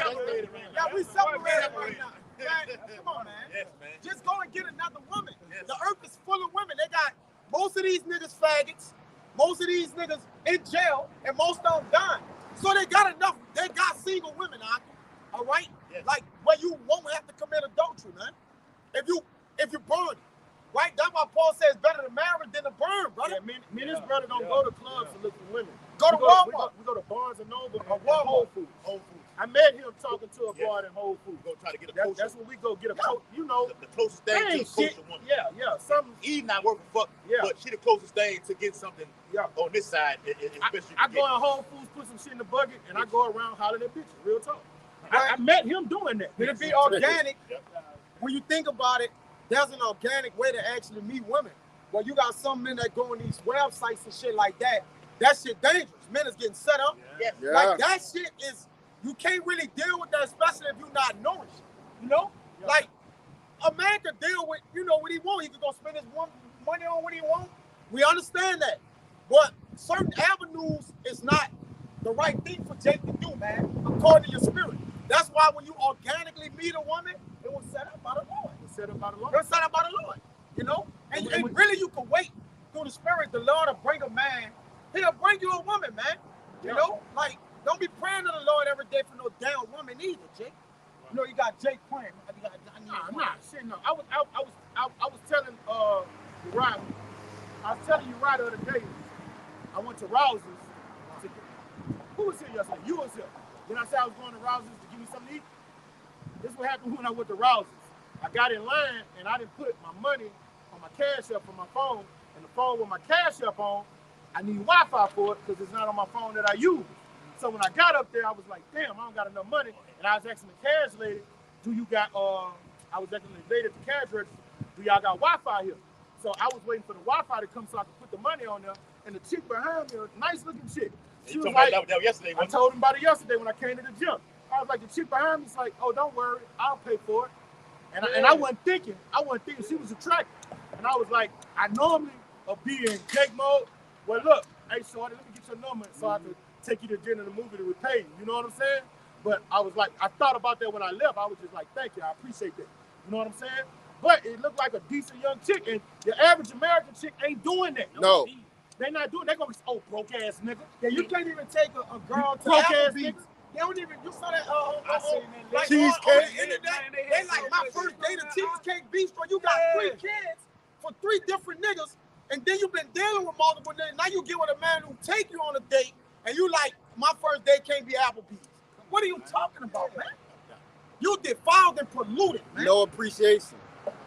Yeah, we separated right now. Man, come on, man. Yes, man. Just go and get another woman. Yes. The earth is full of women. They got most of these niggas faggots, most of these niggas in jail, and most of them dying. So they got enough. They got single women, all right? Yes. Like where you won't have to commit adultery, man. If you burn, right? That's why Paul says better to marry than to burn, brother. Yeah, me and this brother don't go to clubs to look for women. Go to Walmart. We go to Barnes and Noble Or and Walmart. Whole Foods. I met him talking to a bar in Whole Foods. Go try to get a That's when we go get a coach. You know, the closest thing to ain't the shit. kosher woman. Yeah. Something. Eve not working fuck, Yeah. but she the closest thing to get something Yeah. on this side. Especially I go in Whole Foods, put some shit in the bucket, and I go around hollering at bitches. Real talk. I met him doing that. It'll be organic. Yep. When you think about it, there's an organic way to actually meet women. Well, you got some men that go on these websites and shit like that. That shit dangerous. Men is getting set up. Yes. Yeah. Like that shit is, you can't really deal with that, especially if you're not nourished. You know? Yeah. Like, a man could deal with, what he want. He could go spend his money on what he want. We understand that. But certain avenues is not the right thing for Jake to do, man, according to your spirit. That's why when you organically meet a woman, it was set up by the Lord. It's set up by the Lord. It was set up by the Lord, And really you can wait through the spirit. The Lord will bring a man. He'll bring you a woman, man. You know? Like, don't be praying to the Lord every day for no damn woman either, Jake. You got Jake praying. Shit, no. I was telling Uriah, Uriah the other day, I went to Rouse's. Who was here yesterday? You was here. Then I said I was going to Rouse's to give me something to eat. This is what happened when I went to Rouse's. I got in line and I didn't put my money on my cash app for my phone. And the phone with my cash app on, I need Wi-Fi for it because it's not on my phone that I use. So when I got up there, I was like, damn, I don't got enough money. And I was asking the cash lady, I was asking the lady at the cash register, do y'all got Wi-Fi here? So I was waiting for the Wi-Fi to come so I could put the money on there. And the chick behind me, a nice looking chick. She was like, that yesterday. I told him about it yesterday when I came to the gym. I was like, the chick behind me is like, oh, don't worry, I'll pay for it. And I wasn't thinking she was attractive. And I was like, I normally be in Jake mode. Well, look, hey, shorty, let me get your number so I can take you to dinner and the movie to repay you. You know what I'm saying? But I was like, I thought about that when I left. I was just like, thank you, I appreciate that. You know what I'm saying? But it looked like a decent young chick, and the average American chick ain't doing that. No. They not doing. They gonna be broke ass nigga. Yeah, you can't even take a girl to Broke ass Applebee's. nigga. They don't even, you saw that, I seen that like cheesecake. on the internet, they like my first date at Cheesecake Bistro. You got 3 kids for 3 different niggas, and then you've been dealing with multiple niggas. Now you get with a man who take you on a date, and you like, my first date can't be Applebee's. What are you talking about, man? You defiled and polluted, man. No appreciation.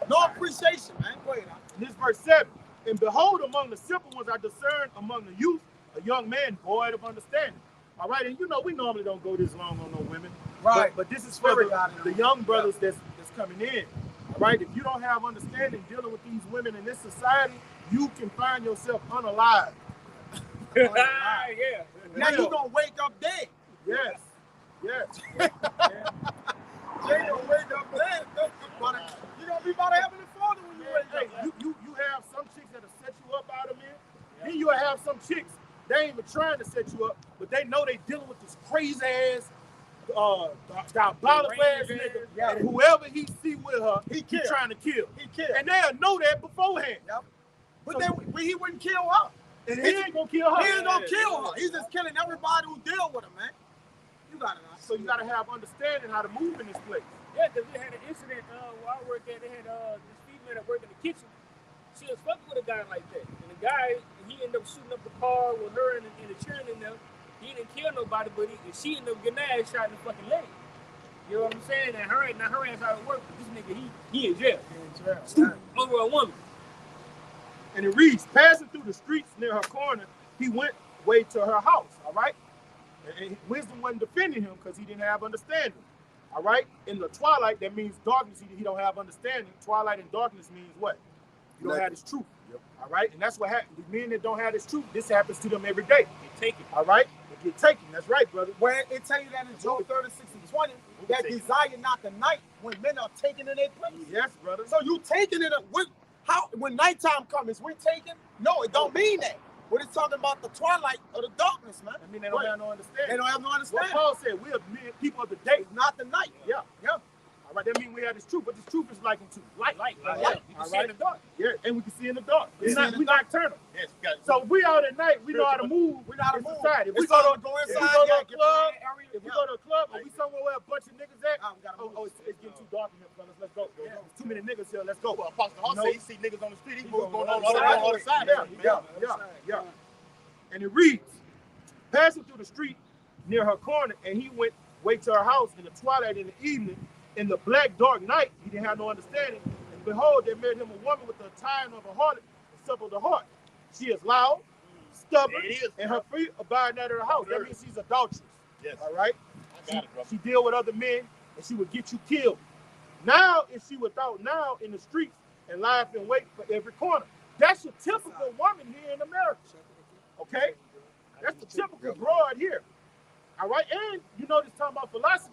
No appreciation, man. Go ahead. This verse 7. And behold, among the simple ones I discern among the youth a young man void of understanding. All right, and we normally don't go this long on no women. Right. But this is for the young brothers that's coming in. All right, if you don't have understanding dealing with these women in this society, you can find yourself unalive. Yeah. Now you gonna wake up dead. Yes. Jay gonna wake up dead. You gonna be about having a father when you wake Hey, up. you have some chicks that'll set you up out of men. Then you'll have some chicks, they ain't even trying to set you up, but they know they dealing with this crazy ass, diabolical ass nigga. Yeah. And whoever he see with her, he kill. trying to kill. He killed. And they'll know that beforehand. Yep. But then he wouldn't kill her. And he ain't gonna kill her. He ain't gonna kill her. He's just killing everybody who deal with him, man. You got it. So you gotta have understanding how to move in this place. Yeah, because we had an incident where I worked at. They had this female that worked in the kitchen. She was fucking with a guy like that. And the guy, he ended up shooting up the car with her and the children in there. He didn't kill nobody, but she ended up getting her ass shot in the fucking leg. You know what I'm saying? And her ass out of work. But this nigga, he in jail. Stupid. Over a woman. And it reads, passing through the streets near her corner, he went way to her house, all right? And wisdom wasn't defending him because he didn't have understanding, all right? In the twilight, that means darkness. He don't have understanding. Twilight and darkness means what? You don't have this truth, all right? And that's what happens. The men that don't have this truth, this happens to them every day. They take it. All right? They get taken. That's right, brother. Where it tell you that in Job 36 and 20, that desire not the night when men are taken in their place. Yes, brother. So you taking it, when nighttime comes, is we taking? No, it don't mean that. But it's talking about the twilight or the darkness, man. I mean, they don't have no understanding. They don't have no understanding. What Paul said, we are men, people of the day. It's not the night. Yeah. All right, that means we have this truth, but this truth is like into light. You can see in the dark. Yeah, and we can see in the dark. We're nocturnal. Yes, so if we out at night, we know how to move. We know how to move. Society. If we It's go time to to go inside, if we go to a club, or we somewhere where a bunch of niggas at, it's getting too dark in here, fellas. Let's go. There's too many niggas here. Let's go. Well, Apostle Hall said he see niggas on the street. He going on all the side. Yeah. And it reads, passing through the street near her corner, and he went way to her house in the twilight in the evening. In the black, dark night, he didn't have no understanding. And behold, there met him a woman with the attire of a harlot and supple the heart. She is loud, stubborn, and her feet abide not in her house. That means she's adulterous. Yes. All right? I got it, bro. She deal with other men, and she would get you killed. Now is she without now in the streets and lies in wait for every corner. That's your typical woman here in America. Okay? That's the typical broad here. All right? And you know this talking about philosophies.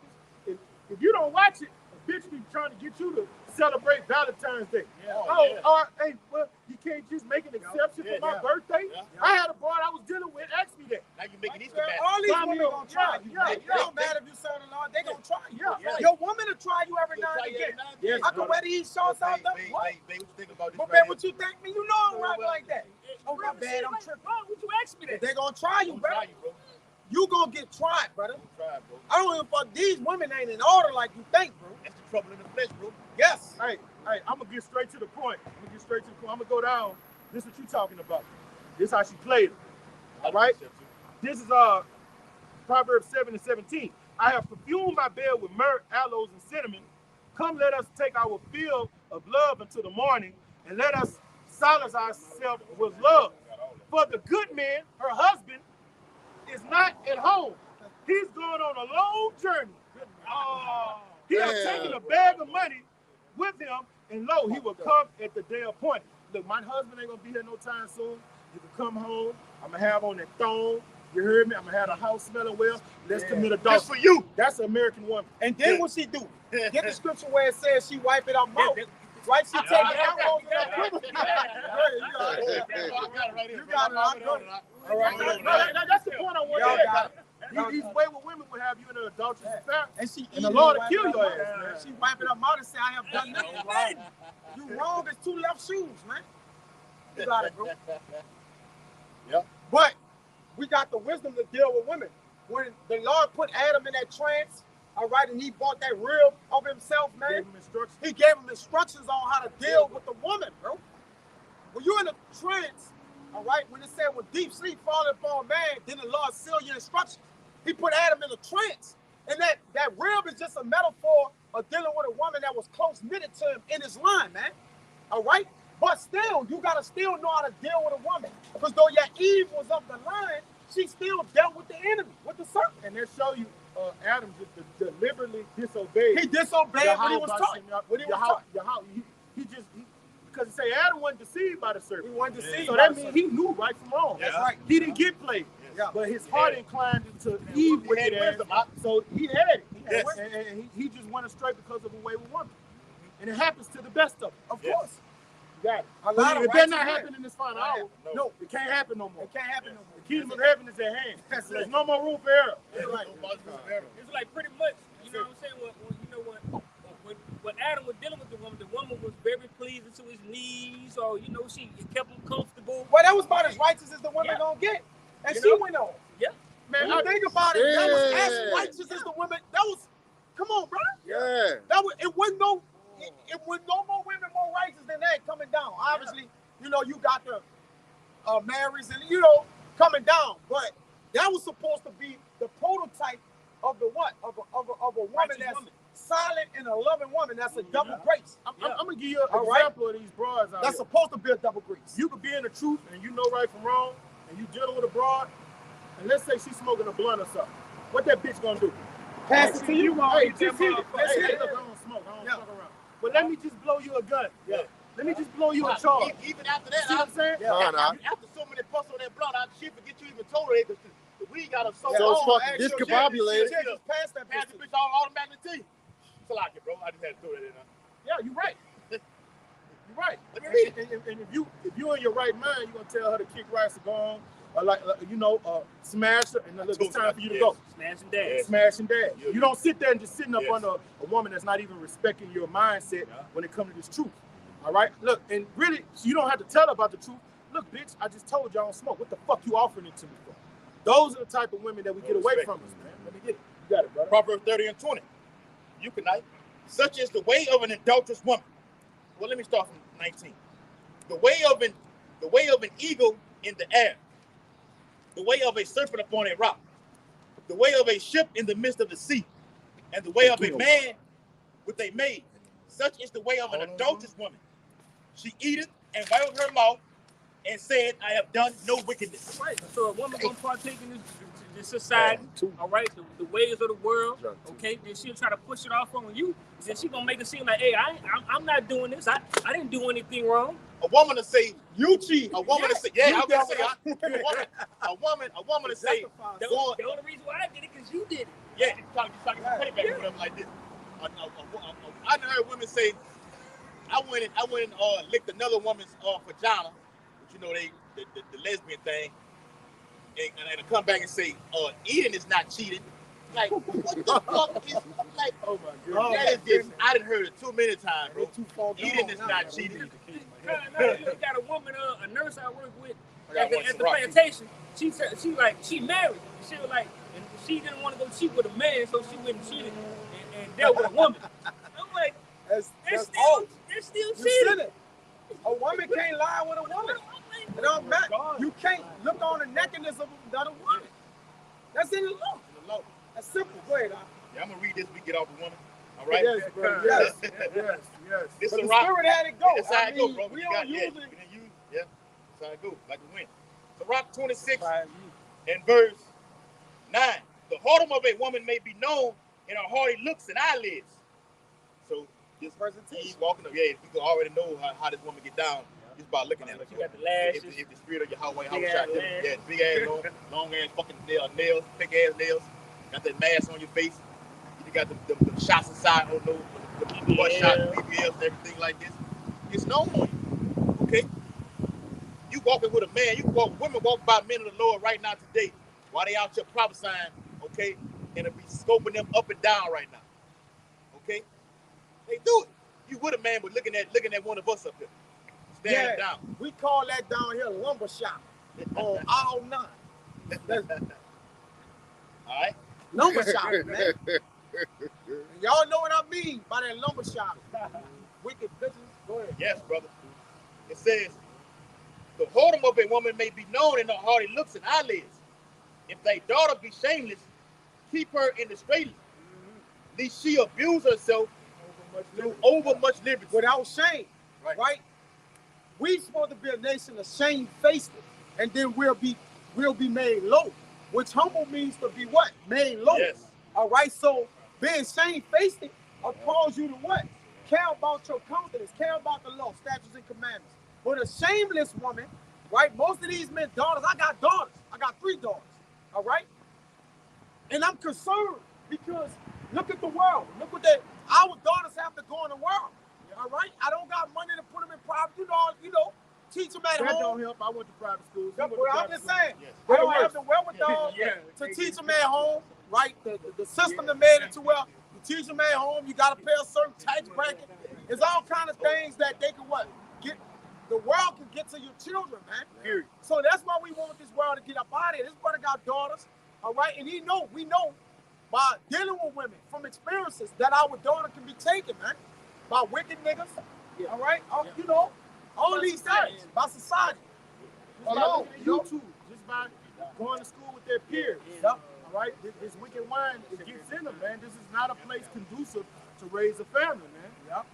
If you don't watch it, a bitch be trying to get you to celebrate Valentine's Day. Hey, well, you can't just make an exception for my birthday. I had a boy I was dealing with ask me that. Now you making these bad. All these women gonna try you. It don't matter if you serve the Lord, they gonna try you. Your woman will try you every now and again. Yes, I can wear these shorts out there. What? What you think about this? But man, what you think me? You know I'm right like that. Oh, my bad, I'm tripping. Why would you ask me that? They gonna try you, bro. You gonna get tried, brother. I don't even fuck. These women ain't in order like you think, bro. That's the trouble in the flesh, bro. Yes. Hey, I'm gonna get straight to the point. I'm gonna go down. This is what you talking about. This is how she played it. All right? This is Proverbs 7:17. I have perfumed my bed with myrrh, aloes, and cinnamon. Come, let us take our fill of love until the morning, and let us solace ourselves with love. For the good man, her husband, is not at home. He's going on a long journey. He has taken a bag of money with him, and lo, he will come at the day appointed. Look, my husband ain't gonna be here no time soon. You can come home. I'm gonna have on that thong. You heard me? I'm gonna have the house smelling well. Let's commit adultery. That's for you. That's an American woman. And then what she do? Get the scripture where it says she wipe it out mouth. Right? She take it out. You got it. All right. That's the point I want to make. These wayward women will have you in an adulterous affair, and the Lord will kill your ass, man. She wipe it up mouth and say, I have done nothing. You wrong. It's two left shoes, man. You got it, bro. Yep. But we got the wisdom to deal with women. When the Lord put Adam in that trance, all right, and he bought that rib of himself, man. He gave him instructions on how to deal with the woman, bro. When you're in a trance, all right, when it said when deep sleep falling upon a man, then the Lord sealed your instructions. He put Adam in a trance. And that rib is just a metaphor of dealing with a woman that was close knitted to him in his line, man. All right? But still, you got to still know how to deal with a woman. Because though your Eve was of the line, she still dealt with the enemy, with the serpent. And they show you Adam just deliberately disobeyed. He disobeyed what he was taught. Because it say Adam wasn't deceived by the serpent. He wasn't deceived. So that means he knew right from wrong. That's right. He didn't get played. Yeah. But his heart inclined into Eve with it. So he had it. And he just went astray because of a wayward woman. And it happens to the best of them. Of course. You got it. But it better not happen in this final hour. No. It can't happen no more. It can't happen no more. The kingdom of heaven is at hand. There's no more room for error. It's like pretty much, you know what I'm saying? When Adam was dealing with the woman was very pleasing to his knees, or she kept him comfortable. Well, that was about as righteous as the woman gonna get, and she went on. Yeah, man. I think about it. That was as righteous as the woman. That was, come on, bro. Yeah. That was. It wasn't no. It was no more women more righteous than that coming down. Obviously, you got the Marys and coming down, but That was supposed to be the prototype of the what? Of a woman that's silent and a loving woman. That's a double grace. I'm gonna give you an All right? example of these broads out That's here. supposed to be a double grace. You could be in the truth and you know right from wrong, and you dealing with a broad, and let's say she's smoking a blunt or something. What that bitch gonna do? Pass it to you. Hey, just hit it. Let's hit it. Hey, Look, I don't smoke. I don't Yeah. fuck around. But let me just blow you a gun. Yeah. Let me just blow you a charge. Even after that, See what I'm saying? after so many puffs on that blunt, she forget you even told her because the weed got her so So it's long. fucking discombobulated. Just pass that Pass bitch. the bitch automatically to you. It's a lot, bro. I just had to throw that in there. Yeah, you're right. You're right. Let me read it. And if you're in your right mind, you're gonna tell her to kick rocks, go on, smash her, and then look, it's time for you to go. Smash and dash. Smash and dash. Yeah. You don't sit there and just sitting up Yes. under a woman that's not even respecting your mindset Yeah. when it comes to this truth. All right? Look, and really, you don't have to tell her about the truth. Look, bitch, I just told you I don't smoke. What the fuck you offering it to me for? Those are the type of women that we get away respect. from us, man. Let me get it. You got it, brother. Proverbs 30 and 20. You can night. Such is the way of an adulterous woman. Well, let me start from 19. The way of an eagle in the air. The way of a serpent upon a rock. The way of a ship in the midst of the sea. And the way of a man with a maid. Such is the way of an adulterous woman. She eateth and wipeth her mouth and said, I have done no wickedness. Right. So a woman gonna partake in this society, all right, the ways of the world, okay, then she'll try to push it off on you. Then she gonna make it seem like, hey, I'm not doing this. I didn't do anything wrong. A woman to say, you cheat. A woman to say, yeah, You I'm gonna say, definitely- a woman to say, The only reason why I did it because you did it. yeah, trying to get payback or whatever like this. I done heard women say, I went and licked another woman's vagina, which you know the lesbian thing, and to come back and say, eating is not cheating. Like, what the fuck is like? Oh my goodness. That is just, I done heard it too many times, bro. Eating is not cheating. You got a woman, a nurse I work with at the plantation. She married. She was like, and she didn't want to go cheat with a man, so she went and cheated and dealt with a woman. I'm like, they're still You cheating. said it. A woman can't lie with a woman. It don't matter. You can't look on the nakedness of another woman. That's in the law. That's simple. Go ahead, Yeah, I'm gonna read this. We get off the woman. All right. Yes, bro. Yes. Yes. Yes. This But is the rock. spirit had it go. That's how it go, bro. We You don't got- use yeah, it. we didn't use- yeah, that's how it go. Like a win. So rock 26 and verse 9. The whoredom of a woman may be known in her haughty looks and eyelids. So this Presentation. walking up, yeah, we can already know how this woman get down just by looking at her. She got the lashes. If the spirit of your Yahweh, Big ass shot them, lashes. yeah, big ass, long ass fucking nails, thick ass nails. Got that mask on your face. You got the shots inside on those, the butt shots, BBLs, and everything like this. It's known on you, okay? You walking with a man, women walk by men of the Lord right now today while they out here prophesying, okay? And it be scoping them up and down right now, okay? They do it. You with a man, but looking at one of us up here, standing down. We call that down here lumber shop on all 9. That's All right? lumber shop, man. Y'all know what I mean by that lumber shop. Wicked bitches. Go ahead. Yes, brother. It says, the whoredom of a woman may be known in her haughty looks and eyelids. If thy daughter be shameless, keep her in the straitness, lest she abuse herself through over much liberty. Without shame, right? We supposed to be a nation of shamefaced, and then we'll be made low, which humble means to be what? Made low. Yes. All right. So being shamefaced will cause you to what? Care about your countenance, care about the law, statutes, and commandments. But a shameless woman, right? Most of these men, daughters. I got daughters. I got 3 daughters. All right. And I'm concerned because look at the world. Look what our daughters have to go in the world. All right. I don't got money to put them in private. You know, teach them at That home. don't help. I went to private schools. Well, I'm just saying, Yes. I don't have the wherewithal to teach them at home, right? The system that made it to where you teach them at home, you got to pay a certain tax bracket. There's all kind of things that they can get. The world can get to your children, man. Period. So that's why we want this world to get up out of here. This brother got daughters, all right? And we know by dealing with women from experiences that our daughter can be taken, man, by wicked niggas, all right? You know, all these things, by society. Alone, YouTube, just by going to school with their peers. Yep. All right, this wicked wine, it gets in them, man. This is not a place conducive to raise a family, man. Yep.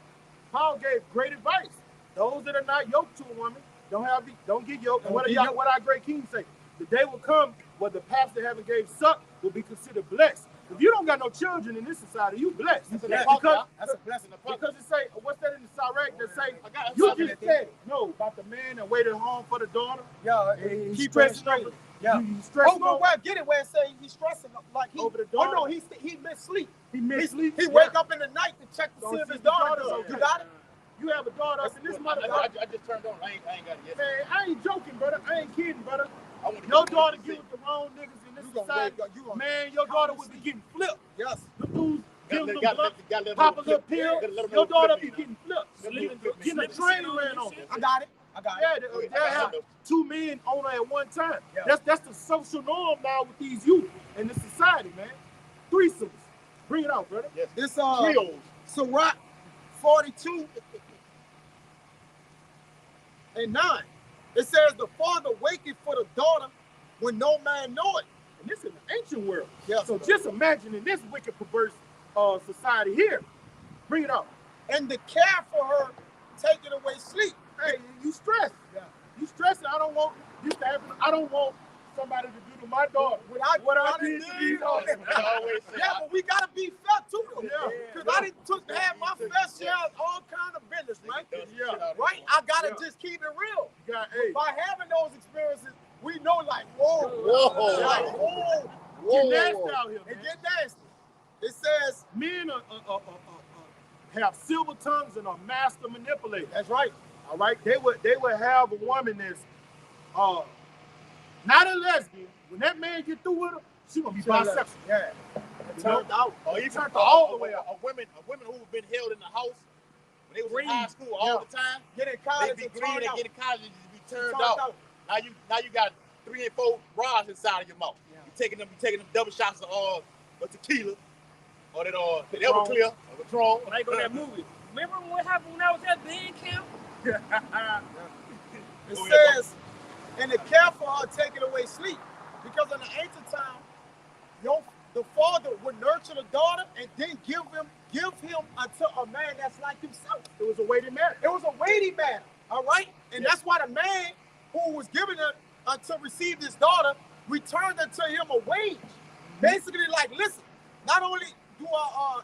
Paul gave great advice. Those that are not yoked to a woman don't get yoked. And what our great king say? The day will come where the pastor having gave suck will be considered blessed. If you don't got no children in this society, you blessed. That's a blessing. Because it say, what's that in the Sirach that say, you just said, no, about the man that waited home for the daughter. Yeah, And he's stressing over. Yeah. He's stressing over. Where I get it where it say he's stressing like he Over the daughter. Oh no, he missed sleep. He missed sleep. He wake up in the night to check to see if his daughter's okay. You got it? You have a daughter up in this mother. I just turned on. I ain't got it yet. Man, I ain't joking, brother. I ain't kidding, brother. I wanna Your get daughter it. get with the wrong niggas in this You gonna society. Man, your daughter would be getting flipped. Yes. The dudes give them Gotta blunt, let them pop a know little flip. pill. Gotta let them Your know daughter flip, be you know. getting flipped. Sleeping, Getting a train ran on. I got it. Yeah, they have 2 men on her at one time. Yeah. That's the social norm now with these youth in this society, man. Threesomes. Bring it out, brother. Yes. This Trios. Sirach 42 and 9. It says the father waketh for the daughter when no man know it. And this is an ancient world. Yeah. So just imagine in this wicked, perverse society here. Bring it out. And the care for her taking away sleep. Hey, you stressed. Yeah. You stressing. I don't want this to happen. I don't want somebody to do to my daughter what I did to these others. Yeah, but we gotta be fair too, though. Yeah. Because I didn't have my fair share of all kind of business, man. Yeah. Right? I gotta Yeah. just keep it real. You got, hey, By having those experiences, we know like, whoa, Whoa. like, whoa, get nasty out here, it man. get nasty. It says, Men have silver tongues and are master manipulators. that's right. All right, they would have a woman that's not a lesbian. When that man get through with her, she gonna be bisexual. Yeah. You know? Turned out. Or even Turned all the way a women who've been held in the house when they was in high school all the time. Get in They college be and green turned and out. get in college and just be turned Turned out. out. Now you got 3 and 4 rods inside of your mouth. Yeah. You taking them double shots of tequila or that Patron. Everclear or Patron. When I go to that movie, remember what happened when I was at band camp? It says, and the care for her taking away sleep. Because in the ancient time, the father would nurture the daughter and then give him unto a man that's like himself. It was a weighted matter. It was a weighty matter, all right? And that's why the man who was giving her to receive this daughter returned unto him a wage. Basically, like, listen, not only do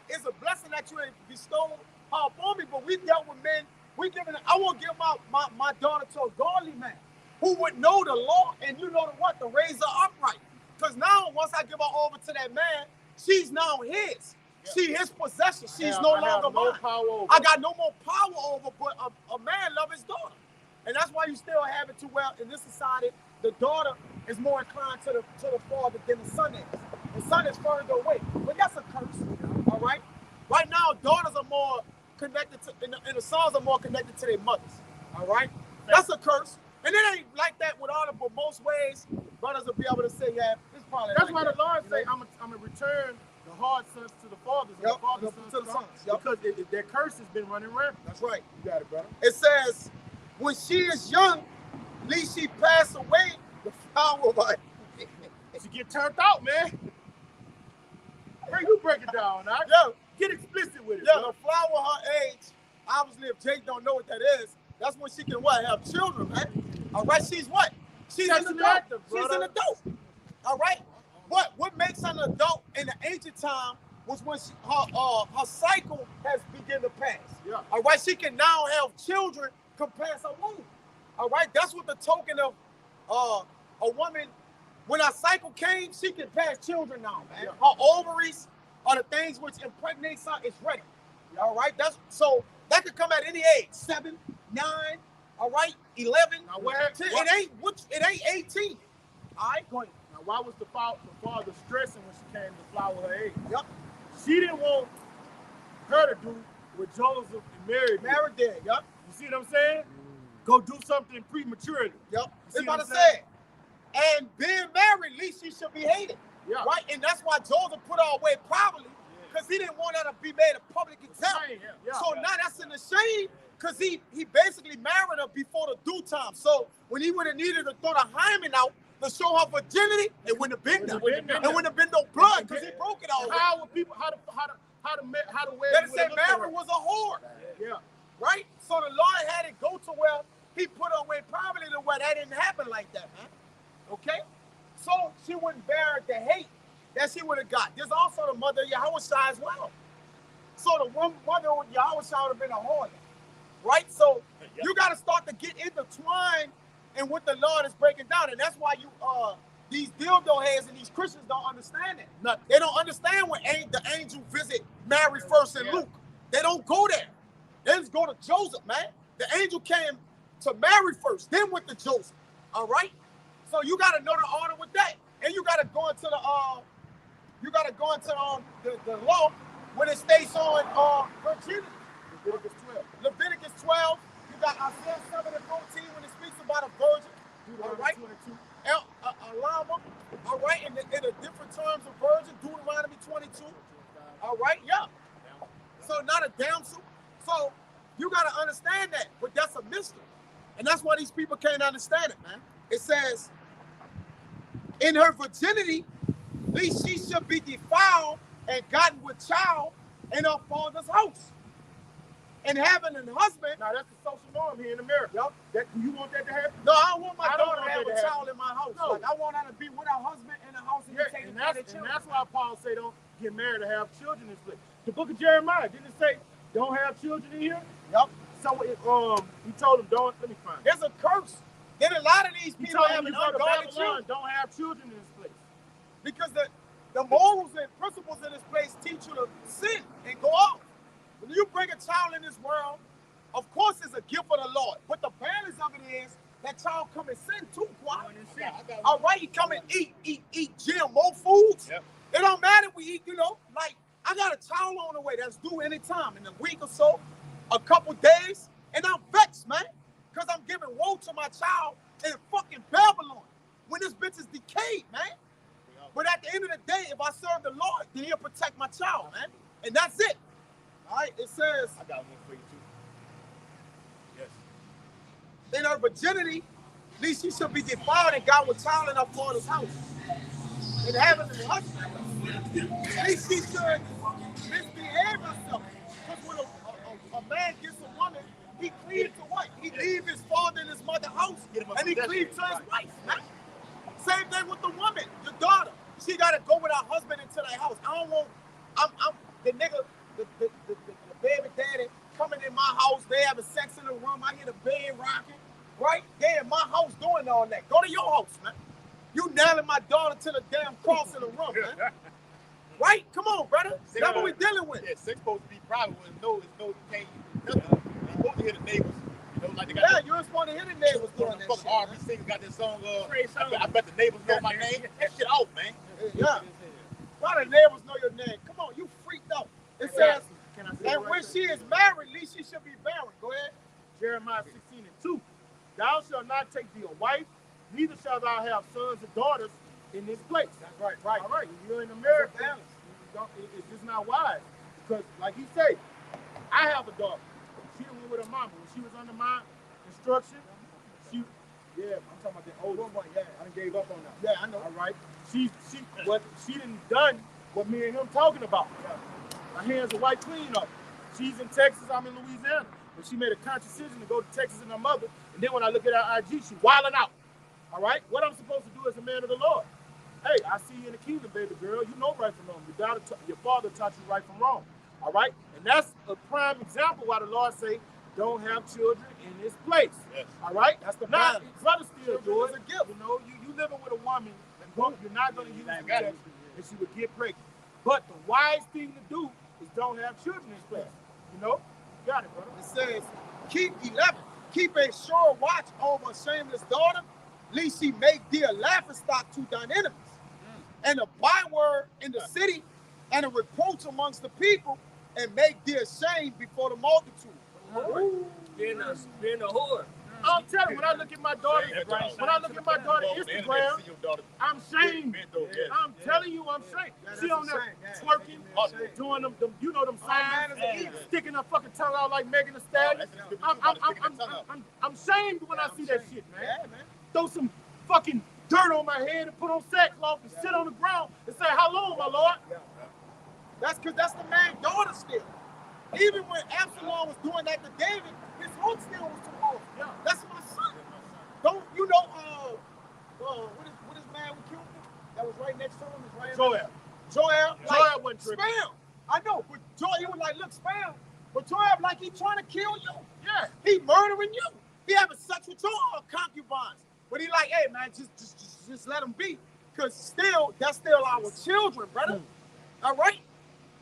is a blessing that you have bestowed upon me, but we dealt with men. I want to give my daughter to a godly man who would know the law and you know what, to raise her upright. Because now, once I give her over to that man, she's now his. Yeah. She his possession. She's no longer mine. I got no more power over, but a man loves his daughter. And that's why you still have it to where in this society, the daughter is more inclined to the father than the son is. The son is further away. But that's a curse, all right? Right now, daughters are more connected to, and the sons are more connected to their mothers, all right? That's a curse. And it ain't like that with all but most ways, brothers will be able to say, yeah, it's probably That's like why that. the Lord You say, know? I'm going to return the hard sons to the fathers and Yep, the fathers to the sons. Yep. Because that curse has been running rampant. That's right. You got it, brother. It says, when she is young, lest she pass away, the flower of her. She get turned out, man. Hey, you break it down, now. Yeah, Get explicit with it, yeah, bro. the flower of her age. Obviously, if Jake don't know what that is, that's when she can what? Have children, man. All right, she's what? She's an Sexually adult. active, She's an brother. adult. All right. What makes her an adult in the ancient time was when her cycle has begun to pass. Yeah. All right, she can now have children come past her womb. All right, that's what the token of a woman. When her cycle came, she can pass children now, man. Yeah. Her ovaries are the things which impregnates her. It's ready. All right, so that could come at any age, 7, 9, all right, 11. Now, where, 10. It ain't 18. All right, go ahead. now, why was the father stressing when she came to flower her age? Yep. She didn't want her to do what Joseph and Mary did. Married there. Yep. You see what I'm saying? Go do something prematurely. Yep. see It's about what to I'm say. And being married, at least she should be hated. Yeah. Right? And that's why Joseph put her away probably, because he didn't want her to be made a public example. Yeah. So now that's in the shame, because he basically married her before the due time. So when he would have needed to throw the hymen out, to show her virginity, it wouldn't have been there. Wouldn't have been It wouldn't have been no blood because he broke it all. How would people? How the way? They say Mary was a whore. Yeah. Right? So the Lord had it go to where he put her away privately to where that didn't happen like that, man. Okay? So she wouldn't bear the hate that she would have got. There's also the mother of Yahushua as well. So the one mother of Yahushua would have been a whore. Right? So you got to start to get intertwined in what the Lord is breaking down. And that's why you these dildo heads and these Christians don't understand it. Nothing. They don't understand when the angel visit Mary first in Luke. They don't go there. They just go to Joseph, man. The angel came to Mary first, then went to Joseph. All right? So you got to know the order with that. And you got to go into the law when it states on virginity. Leviticus 12. Leviticus 12. You got Isaiah 7 and 14 when it speaks about a virgin. All right? 22. A llama. All right? In the different terms of virgin. Deuteronomy 22. All right? Yeah. So not a damsel. So you got to understand that. But that's a mystery. And that's why these people can't understand it, man. It says, in her virginity, least she should be defiled and gotten with child in her father's house. And having a husband. Now that's the social norm here in America. Yep. Do you want that to happen? No, I don't want my I don't daughter want to have that a to child in my house. No. Like, I want her to be with her husband in the house and Yeah, taking and care of the that's children. why Paul say don't get married to have children in this place. The book of Jeremiah, didn't it say don't have children in here? Yep. So he told him don't. Let me find it. There's a curse. Then a lot of these He people told have him an you go to ungodly Babylon, children. don't have children in this place. Because the morals and principles in this place teach you to sin and go off. When you bring a child in this world, of course it's a gift of the Lord. But the balance of it is that child come and sin too, Quad. All right, he come and eat GMO foods. Yep. It don't matter if we eat, like I got a child on the way that's due anytime in a week or so, a couple days, and I'm vexed, man. Because I'm giving woe to my child in fucking Babylon when this bitch is decayed, man. But at the end of the day, if I serve the Lord, then he'll protect my child, man. And that's it. All right, it says, I got one for you too. Yes. in her virginity, at least she should be defiled and got with child in her father's house. And having a husband, at least she should misbehave herself. Because when a man gets a woman, he cleaves to what? He leaves his father and his mother's house, and he cleaves to his wife, man. Same thing with the woman, your daughter. She gotta go with her husband into their house. I don't want, I'm the nigga, the baby daddy coming in my house. They having sex in the room. I hear the bed rocking. Right? They in my house doing all that. Go to your house, man. You nailing my daughter to the damn cross in the room, man. Right? Come on, brother. That's what we're dealing with. Yeah, sex supposed to be private. When no, you can't. Nothing. You're supposed to hear the neighbors. Like they got. Yeah, you're supposed to hear the neighbors doing that shit. R&B singers got this song. I bet the neighbors know my name. That shit off, man. Yeah. Why the neighbors know your name? Come on, you freaked out. It says, and when she is married, at least she should be barren. Go ahead. Jeremiah 16 and 2. Thou shalt not take thee a wife, neither shalt thou have sons or daughters in this place. That's right, right. All right, when you're in America, it's just not wise. Because, like he said, I have a daughter. She went with her mama. When she was under my instruction, I'm talking about the oldest one. Yeah, I done gave up on that. Yeah, I know. All right. She didn't done what me and him talking about. My hands are white clean up. She's in Texas, I'm in Louisiana. But she made a conscious decision to go to Texas and her mother. And then when I look at her IG, she's wilding out. All right? What I'm supposed to do as a man of the Lord? Hey, I see you in the kingdom, baby girl. You know right from wrong. Your father taught you right from wrong. All right? And that's a prime example why the Lord say, don't have children in this place. Yes. All right? That's the now, balance. brother still do it. It's a gift. You know, you living with a woman, and you're not going to use protection, and she would get pregnant. But the wise thing to do is don't have children in this place. You know? You got it, brother. It says, keep a sure watch over a shameless daughter, lest she make thee a laughing stock to thine enemies, and a byword in the city, and a reproach amongst the people, and make thee ashamed before the multitude. Being a whore. I'm telling you, when I look at my daughter, Instagram, I'm shamed. I'm telling you, I'm shamed. She on there twerking, doing them, you know, them signs, sticking her fucking tongue out like Megan Thee Stallion. I'm shamed when I see that shit, man. Throw some fucking dirt on my head and put on sackcloth and sit on the ground and say, how long, my Lord? Yeah. That's because that's the man's daughter still. Even when Absalom was doing that to David, his heart still was too old. Yeah. That's my son. Don't you know? What is man who killed him? That was right next to him. Is right. Joel. Joel Wasn't tripping. spam. I know, but Joel, he was like, look, spam. But Joel, like he trying to kill you. Yeah. He murdering you. He having sex with your concubines. But he like, hey man, just let him be, cause that's still our children, brother. All right.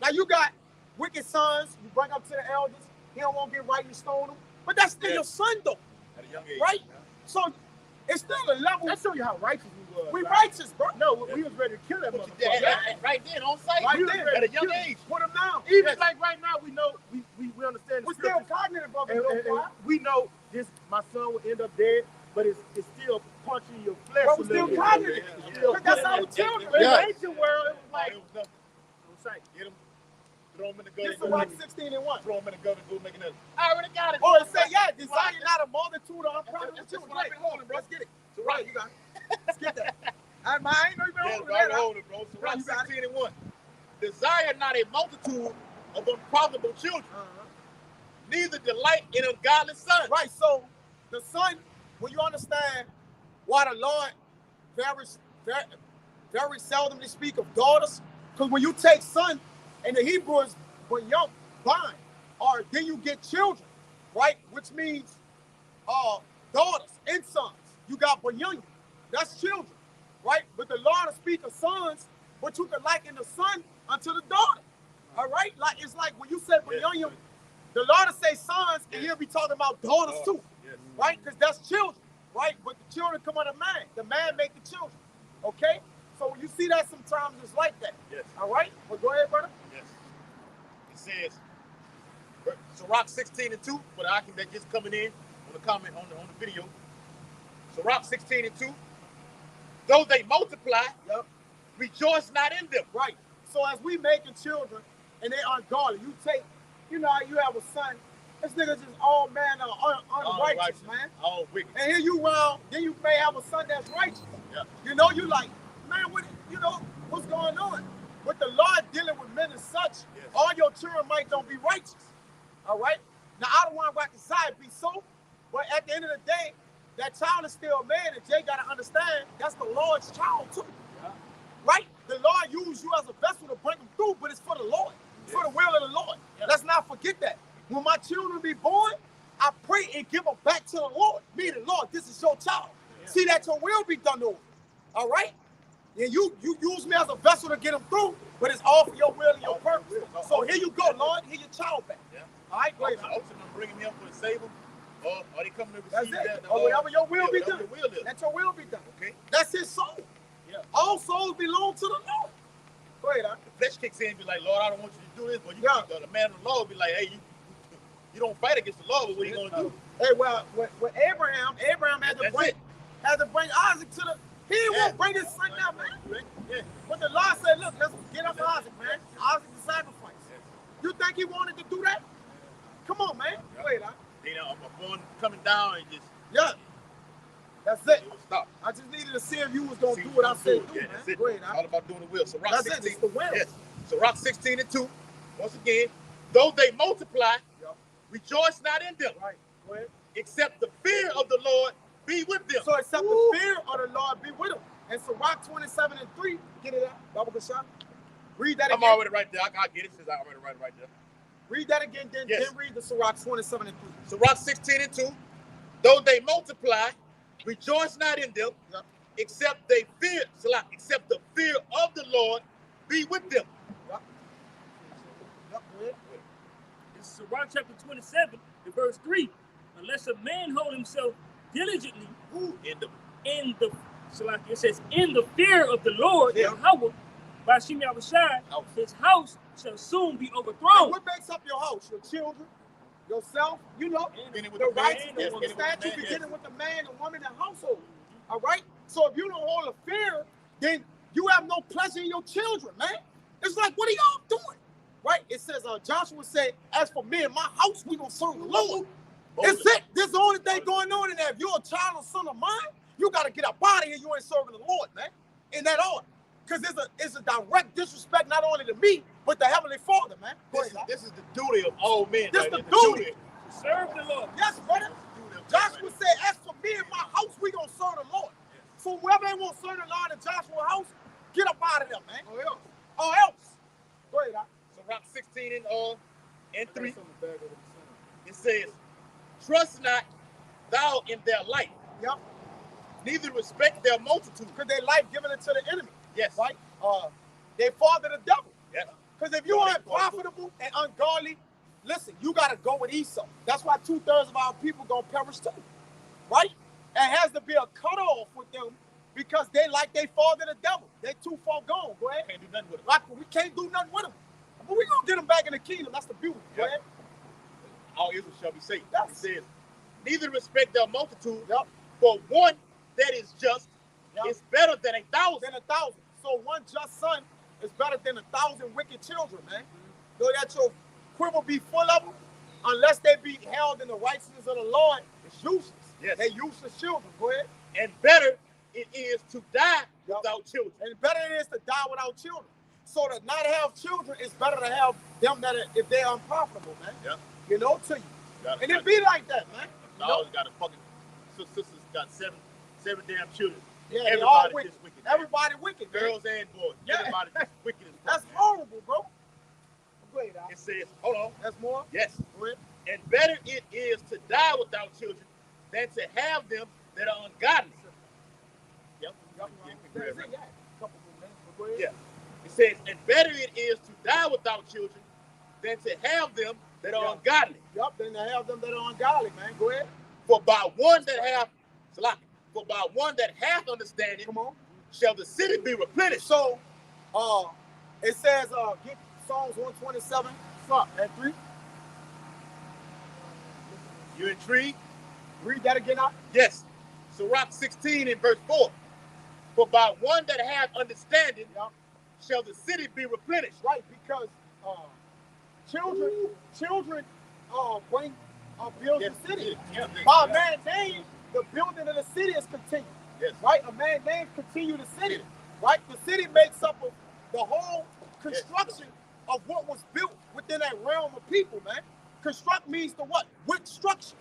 Now you got wicked sons. You bring up to the elders. He don't want to get right. You stone him. But that's still your son though. At a young age. Right? So it's still a level. That show you how righteous we was. We right? righteous, bro. No, we was ready to kill that But motherfucker. you did right then on site. Right We was then. at a young age. Put him down. Even like right now, we know we understand the We're still scriptures. cognitive of And it. we know this. My son will end up dead, but it's still punching your flesh. But a we're still little bit. cognitive. Yeah. That's our children. But in Yeah. the ancient world, it was like It was nothing. on site. Get him, throw him in the This gutter. is Rock 16 and 1. Throw him in the gutter, go make another. I already got it. Oh, it say, yeah, desire not a multitude of unprofitable That's children. what I've been holding, bro. Let's get it. So, right, you got it. Let's get that. I ain't know you been Yeah, holding right, that. hold it, bro. So Right, Rock you got it. 16 and 1. Desire not a multitude of unprofitable children, neither delight in ungodly sons. Right, so the son, when you understand why the Lord very seldomly speak of daughters, because when you take son, and the Hebrew is young, bind, or then you get children, right? Which means daughters and sons. You got Banyanya, that's children, right? But the Lord will speak of sons, but you can liken the son unto the daughter. All right? Like it's like when you say Banyanya, the Lord will say sons, and he'll be talking about daughters too. Yes. Right? Because that's children, right? But the children come out of man. The man make the children. Okay? So when you see that sometimes it's like that. Yes. All right? Well, go ahead, brother. Yes. It says, so Rock 16 and 2, for the Akim that just coming in on the comment on the video. So Rock 16 and 2, though they multiply, Yep. rejoice not in them. Right. So as we making children and they ungodly, you take, you know, you have a son, this nigga just all man unrighteous, man. All wicked. And here you round, then you may have a son that's righteous. Yeah. You know, you like, man, what's going on? But the Lord dealing with men as such, Yes. all your children might don't be righteous. All right? Now, I don't want to reconcile be so, but at the end of the day, that child is still a man, and Jay got to understand that's the Lord's child too. Yeah. Right? The Lord used you as a vessel to bring them through, but it's for the Lord. It's for the will of the Lord. Yeah. Let's not forget that. When my children be born, I pray and give them back to the Lord. Meaning, Lord, this is your child. Yeah. See that your will be done over. All right? And you use me as a vessel to get them through, but it's all for your will and your purpose. So here you go, Lord. Here your child back. Yeah. All right, great. Ultimately, bringing him for the save him, or are they coming to That's receive it. that? Or whatever your will be whatever done. your will is. Let your will be done. Okay. That's his soul. Yeah. All souls belong to the Lord. Go ahead, huh? The flesh kicks in and be like, Lord, I don't want you to do this, but you Yeah. the man of the law will be like, hey, you don't fight against the law, but what are you gonna do? Hey, well, with Abraham had to That's bring it. Isaac to the. He didn't want to bring his son down, man. Yeah. But the Lord said, look, let's get up Isaac, man. Isaac's the sacrifice. You think he wanted to do that? Come on, man. Go ahead, huh? You know, upon coming down and just Yeah. That's it. it will stop. I just needed to see if you was going to See do what I you said do. do, Yeah, man. that's it. Go ahead, It's huh? all about doing the will. So Rock That's it. 16. It's the will. Yes. So Rock 16 and 2. Once again, though they multiply, Yep. rejoice not in them, Right. Go ahead. except the fear of the Lord be with them. So except the fear of the Lord be with him. And so Rock 27 and 3, get it out. Double good shot. Read that I'm again. already right there. I get it since I already write it right there. Read that again, then Yes. read the Sirach 27 and 3. So Rock 16 and 2. Though they multiply, rejoice not in them, Yep. except they fear, except the fear of the Lord be with them. Yep. Yep, go ahead. This is Sirach chapter 27, and verse 3. Unless a man hold himself diligently In the it says, in the fear of the Lord, Yeah. Yahweh, by Shem Yahushai, House. his house shall soon be And overthrown. what makes up your house? Your children, yourself, you know, beginning with the the man, righteousness, yes, the beginning with the statute man, yes. beginning with the man, the woman, and household. All right? So if you don't hold a fear, then you have no pleasure in your children, man. It's like, what are y'all doing? Right? It says, Joshua said, as for me and my house, we gonna serve the Lord. It's it. This is the only thing going on in there. If you're a child or son of mine, you got to get up out of here. You ain't serving the Lord, man. In that order. Because it's a direct disrespect not only to me, but the Heavenly Father, man. This is the duty of all men. This is the duty. Serve the Lord. Yes, brother. Joshua said, as for me and my house, we going to serve the Lord. So whoever ain't want to serve the Lord in Joshua's house, get up out of there, man. Or else. Go ahead, So Rock 16 and 3. It says, trust not thou in their life. Yep. Neither respect their multitude. Because their life given it to the enemy. Yes. Right? They father the devil. Yes. Because if you aren't profitable and ungodly, listen, you got to go with Esau. That's why 2/3 of our people going to perish too. Right? It has to be a cutoff with them because they father the devil. They too far gone. Go ahead. Can't do nothing with them. Like, we can't do nothing with them. But we going to get them back in the kingdom. That's the beauty. Go ahead. All Israel shall be saved. Yes. It says, neither respect their multitude, Yep. for one that is just Yep. is better than 1,000. Than 1,000. So one just son is better than 1,000 wicked children, man. So that your quiver be full of them, unless they be held in the righteousness of the Lord, it's useless. Yes. They're useless children. Go ahead. And better it is to die without children. And better it is to die without children. So to not have children is better to have them that are, if they're unprofitable, man. Yeah. You know, to you. And it be like that, man. I always got a fucking sisters got seven damn children. Yeah, everybody they all wicked. just wicked. Everybody wicked, man. Girls and boys. Yeah. Everybody just wicked as fuck. That's horrible, bro. Go ahead, Al. It says, hold on. That's more? Yes. Go ahead. And better it is to die without children than to have them that are ungodly. Yep. Couple more minutes, but go ahead. Yeah. It says, and better it is to die without children than to have them that are ungodly. Yup, then to have them that are ungodly, man. Go ahead. For by one that hath understanding, Come on. shall the city be replenished. So, it says, get Psalms 127 and 3. You intrigued? Read that again out. Yes. So Rock 16 in verse 4. For by one that hath understanding, shall the city be replenished. Right, because children build the city. Yeah. By a man's name, the building of the city is continued. Yes. Right? A man's name continue the city. Right? The city makes up of the whole construction of what was built within that realm of people, man. Construct means to what? With structure.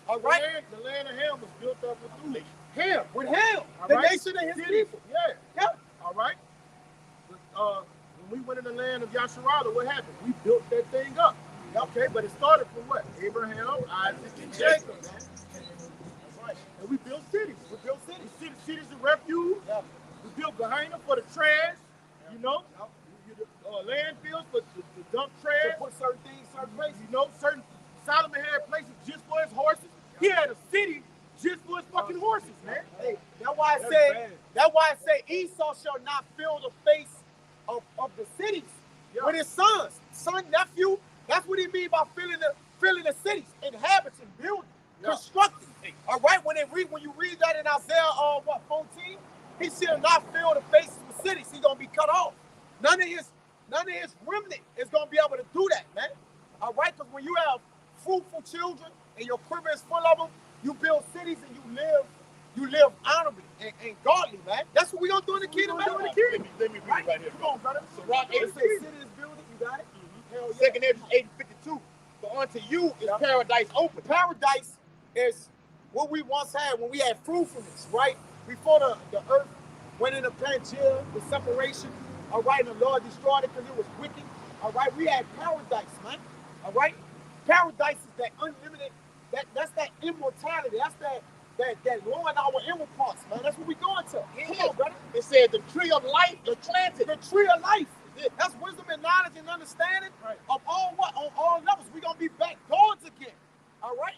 All right? The land of Ham was built up with who? Him. With him. All The right. nation of his City. people. Yeah. All right. When we went in the land of Yasharala, what happened? We built that thing up. Okay, but it started from what? Abraham, Isaac, and Jacob, man. That's right. And we built cities. We built cities. Cities of refuge. Yeah. We built behind them for the trash. You know, landfills for the dump trash. To put certain things, certain places. You know, Solomon had places just for his horses. He had a city just for his fucking horses, man. Hey, that's why I say Esau shall not fill the face of the cities with his sons, son, nephew. That's what he mean by filling the cities, inhabiting, building, constructing. All right, when you read that in Isaiah 14, he shall not fill the faces of cities. He's gonna be cut off. None of his remnant is gonna be able to do that, man. All right, because when you have fruitful children and your quiver is full of them, you build cities and you live honorably and godly, man. That's what we gonna do in the kingdom, man. Let me read it right here. Come on, brother. So Rock It 8, says city is building. You got it. Hell yeah. 2nd Ezra 8:52. For unto you is paradise open. Paradise is what we once had when we had fruitfulness, right? Before the earth went into Pangea, the separation, all right, and the Lord destroyed it because it was wicked, all right? We had paradise, man, all right? Paradise is that unlimited, that's that immortality, that's that lowering our inward parts, man. That's what we going to. Come on, brother. It said the tree of life is planted. The tree of life. That's wisdom and knowledge and understanding of all what? On all levels. We're going to be back gods again. All right?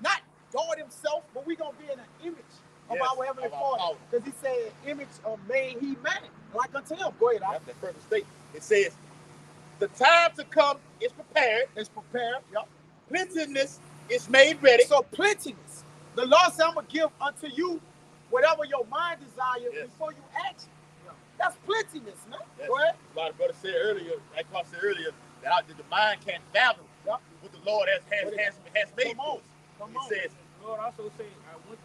Not God himself, but we're going to be in an image of our Heavenly Father. Because he said, image of made he man. Like unto him. Go ahead. That's the first statement. It says, the time to come is prepared. It's prepared. Yep. Plenteousness is made ready. So plenteousness. The Lord said, I'm going to give unto you whatever your mind desires before you ask. That's plentiness, man. Yes. Go ahead. A lot of brothers said earlier, like I said earlier, that the mind can't fathom what the Lord has made. Come on. It says, Lord also say, I go to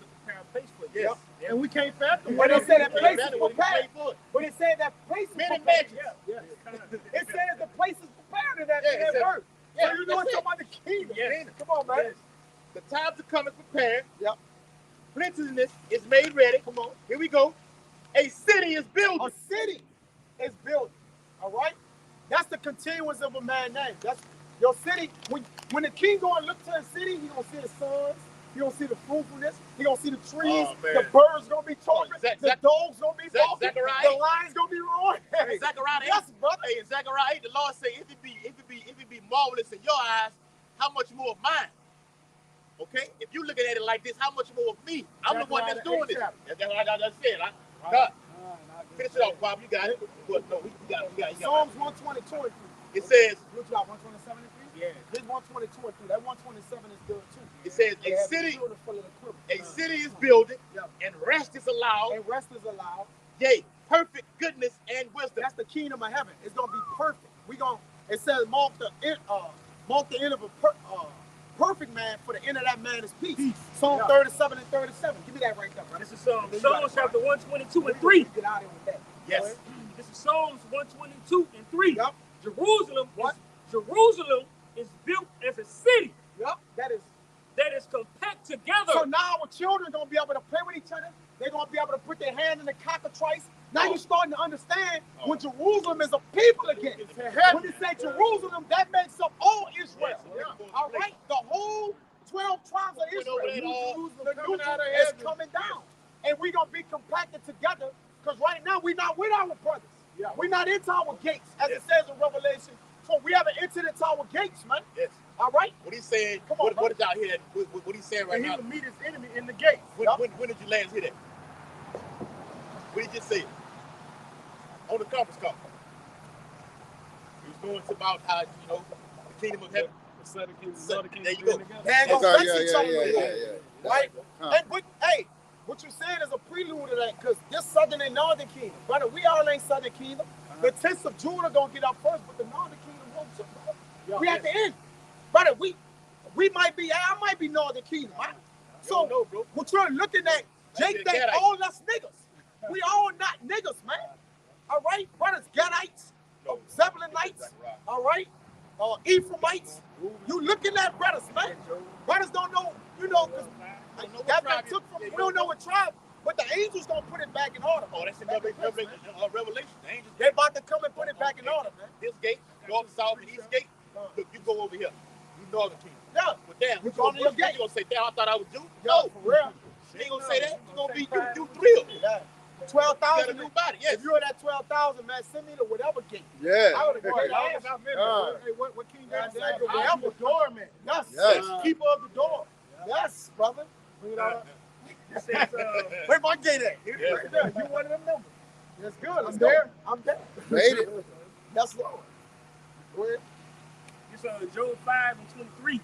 the prepare a place for you. Yes. Yep. And we can't fathom. But it said that Yeah, place is that's what you prepared. pay for it. But it said that place is Many prepared. mansions. It says the place is prepared in that, Yeah, in it that said- verse. yeah, So you know that's it's it. talking about the kingdom. Yes. Come on, man. Yes. The times are coming prepared. Yep. Plenteousness is made ready. Come on. Here we go. A city is built. A city is built. All right? That's the continuance of a man's name. That's your city. When the king go and look to his city, he gonna see the sons. He gonna see the fruitfulness. He gonna see the trees. Oh, man. The birds gonna be talking. Zach- the Zach- dogs gonna be barking. Zechariah. The lions gonna be roaring. Hey, Zechariah 8. Yes, brother. Hey, in Zechariah 8, the Lord say, if it be marvelous in your eyes, how much more of mine? Okay? If you looking at it like this, how much more of me? I'm the one that's doing this. That's what I just said. God, finish it off, Bob. You got it. But no, you got it. Psalms 122 and 3. It says, What you got, 127 and 3? Yeah. This 122 and 3. That 127 is good too. it says, They a have city, children full of the quiver. a city is builded, Yeah. and rest is allowed. And rest is allowed. Yea, perfect goodness and wisdom. That's the kingdom of heaven. It's gonna be perfect. It says mark the end of a perfect man, for the end of that man is peace. Psalm 37 and 37. Give me that right there, brother. This is Psalms chapter 122 and 3. Get out of here with that. Yes. This is Psalms 122 and 3. Yep. Jerusalem is built as a city Yep. that is compact together. So now our children gonna be able to play with each other. They're gonna be able to put their hand in the cockatrice. Now you're starting to understand when Jerusalem is a people again. When you say Jerusalem, that makes up all Israel. All right, the whole 12 tribes of Israel. The new Jerusalem is coming down, and we're gonna be compacted together. Because right now we're not with our brothers. We're not into our gates, as it says in Revelation. So we haven't entered into our gates, man. Yes. All right. What he's saying, Come on, what did y'all hear? What he's saying right And he now? will meet his enemy in the gates. When did you last hear that? What did you just say? On the conference call. He was going about how, the kingdom of heaven. The southern kingdom, There you go. They ain't gonna Okay, fix each other no more. yeah. Right? Huh. But hey, what you're saying is a prelude to that, because this southern and northern kingdom, brother, we all ain't southern kingdom. The tents of Judah gonna get up first, but the northern kingdom won't. We at the end, brother. We might be. I might be northern kingdom. Right? So know, bro. what you're looking at, Jake, think all us niggas. We all not niggas, man. All right, brothers, Gadites, Zebulonites, all right, Ephraimites. You looking at brothers, man. Brothers don't know, because that got took from. We don't know what tribe, but the angels gonna put it back in order. Oh, that's in Revelation. The angels. They about to come and put it back in order, man. This gate, north, south, and east gate. Look, you go over here. You northern kingdom. Yeah. But damn, You going to your gate. you gonna say, damn, I thought I was Jew? No, for real. You ain't gonna say that. You gonna be you thrilled. Yeah. You got a 12,000. new body, yes. If you're in that 12,000, man, send me to whatever gate. Yeah. I would have Hey, gone. what King James said? Yeah. Whatever doorman. Yes. Yes. Keeper of the door. Yes, brother. Bring it out. It says, Where my gate at? Yeah. Right there. You one of them numbers. That's good. I'm there. I'm there. Made it. That's Lord. Go ahead. This Job 5 and 23.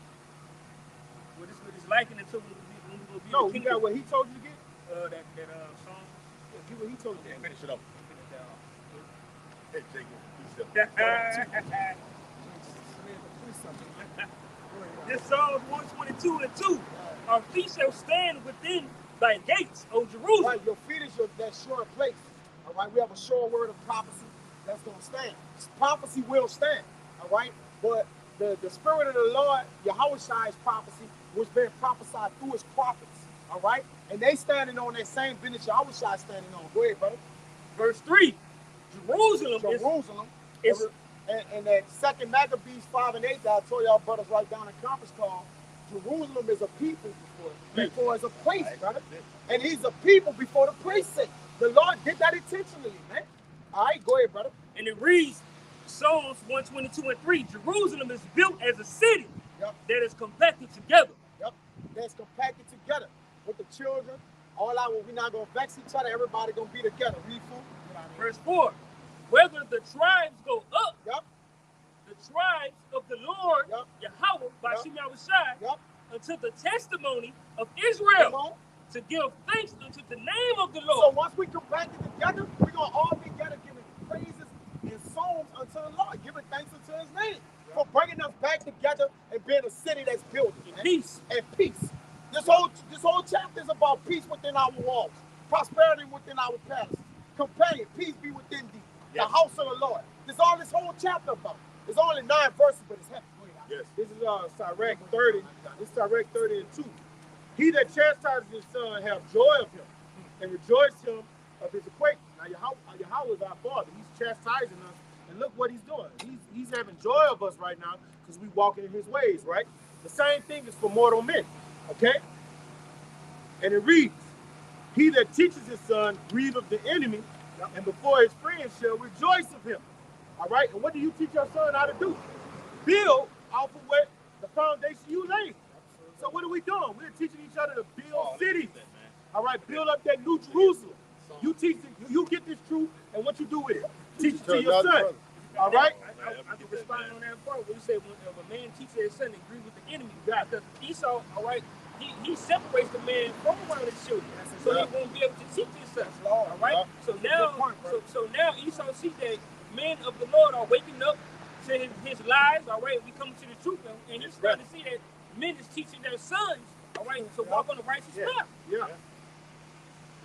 What is likening to when we will be No, the you kingdom. got what he told you to get? That song. Get what he told you to Finish it up. Hey, Jacob, This Psalms 122 and 2. Our feet shall stand within thy gates, O Jerusalem. Right, your feet is that sure place. All right, we have a sure word of prophecy that's going to stand. Prophecy will stand. All right, but the spirit of the Lord, Yahweh's prophecy, was being prophesied through his prophets. All right, and they standing on that same business Yahweh's standing on. Go ahead, brother. Verse 3. Jerusalem is and that second Maccabees 5 and 8 that I told y'all brothers right down in conference call, Jerusalem is a people before it's a place, brother. And he's a people before the priesthood. The Lord did that intentionally, man. All right, go ahead, brother. And it reads, Psalms 122 and 3, Jerusalem is built as a city that is compacted together. Yep, that's compacted together with the children. All out, we're not going to vex each other. Everybody going to be together. Read food. Verse 4, whether the tribes go up, the tribes of the Lord, Yahweh, by Shem Yahushai, unto the testimony of Israel, to give thanks unto the name of the Lord. So once we compact it together, we're going to all be together giving praises and songs unto the Lord, giving thanks unto his name for bringing us back together and being a city that's built in peace. And peace. This whole chapter is about peace with within our palace. Companion, peace be within thee. Yes. The house of the Lord. This all this whole chapter about. It's only 9 verses, but it's heavy. Yes. This is Sirach 30. This is Sirach 30 and 2. He that chastises his son have joy of him, and rejoice him of his acquaintance. Now Yahweh is our Father. He's chastising us, and look what he's doing. He's having joy of us right now because we walking in his ways, right? The same thing is for mortal men, okay? And it reads, he that teaches his son grieveth the enemy, and before his friends shall rejoice of him. All right? And what do you teach your son how to do? Build off of what the foundation you laid. So what are we doing? We're teaching each other to build cities. All right, build up that new Jerusalem. You teach it, you get this truth, and what you do with it? Teach it to your son. All right? I can respond on that part. When you say when a man teaches his son to agree with the enemy, because Esau, all right, he separates the man from around his children, so he won't be able to teach his son. All right. So now, so now Esau sees that men of the Lord are waking up to his lies. All right, we come to the truth, and he's starting to see that men is teaching their sons, all right, to walk on the righteous path. Yeah.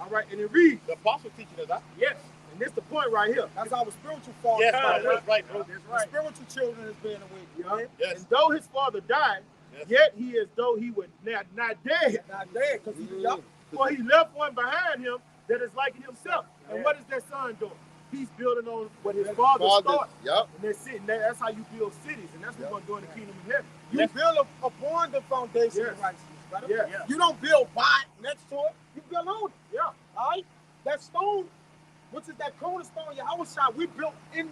All right, and it reads. The apostle teaching us that. Yes. And this the point right here. That's our spiritual father. Yes, that's right, bro. That's The right. spiritual children is being awakened. Yeah. Yes. And though his father died, Yes. yet he as though he was not dead. Not dead, because he's young. For he left one behind him that is like himself. And what is that son doing? He's building on what his father started. Yep. And that's how you build cities. And that's what we're going to do in the kingdom of heaven. You build upon the foundation Yes. of righteousness, brother. Yeah. You don't build by it next to it. You build on it. Yeah. All right? That stone, which is that cornerstone, Yahweh shot, we built in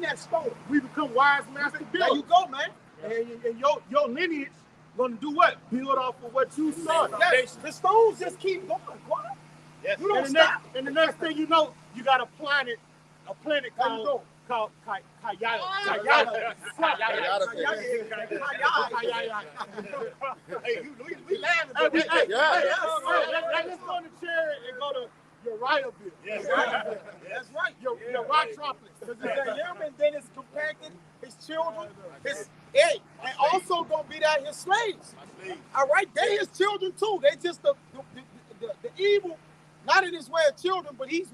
that stone. We become wise master There you builders. go, man. And your lineage going to do what? Build off of what you saw. The stones just keep going. What? Yes. You don't And stop. the next thing you know, you got a planet There you go. called Kayaya. Hey, we laughing, Hey, but let's go on the chair and go to Uriahville. Yes. That's right. Your Rocktropolis. Because it's him, and then his companion, his children, and also gonna be that his slaves. All right, they his children too. They just the evil, not in his way of children, but he's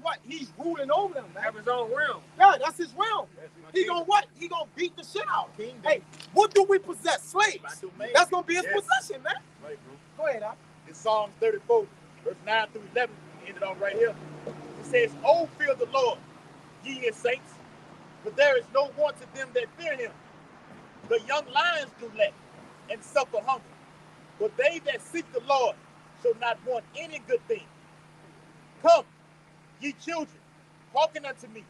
ruling over them, man. Have his own realm. Yeah, that's his realm. He gonna what? He gonna beat the shit out. Hey, what do we possess? Slaves. That's gonna be his possession, man. Right, bro. Go ahead, Al. In Psalms 34, verse 9 through 11, ended on right here. It says, "Oh, fear the Lord, ye his saints, for there is no want to them that fear him. The young lions do lack and suffer hunger, but they that seek the Lord shall not want any good thing. Come, ye children, hearken unto me.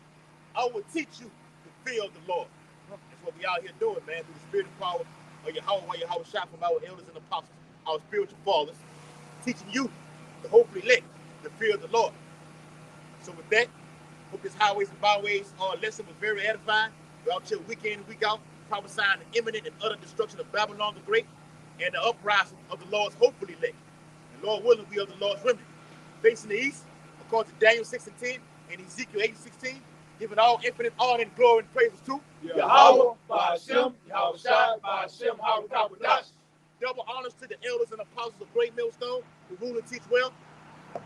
I will teach you to fear the Lord." That's what we out here doing, man, through the spirit and power of Yahweh shot from our elders and apostles, our spiritual fathers, teaching you, the hopefully elect, the fear of the Lord. So with that, hope this highways and byways lesson was very edifying. We're out here week in and week out, prophesying the imminent and utter destruction of Babylon the Great and the uprising of the Lord's hopefully elect. And Lord willing, we are the Lord's remnant. Facing the east, according to Daniel 6 and 10 and Ezekiel 8 and 16, giving all infinite honor and glory and praises to Yahweh, Ba'ashem, Yahweh Shai, Ba'ashem, Harakabadash. double honors to the elders and apostles of Great Millstone who rule and teach well.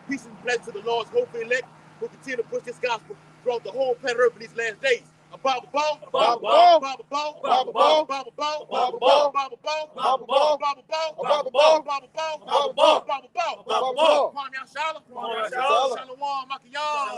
Peace and blessings to the Lord's hopefully elect who continue to push this gospel throughout the whole planet Earth in these last days. Baba Ball, Baba Ball, Baba Ball, Baba Ball, Baba Ball, Baba Ball, Baba Ball, Baba Ball, Baba Ball, Baba Ball, Baba Ball, Baba Ball, Baba Ball, Baba Ball, Kwame Ashala, Shalom, Makiyan,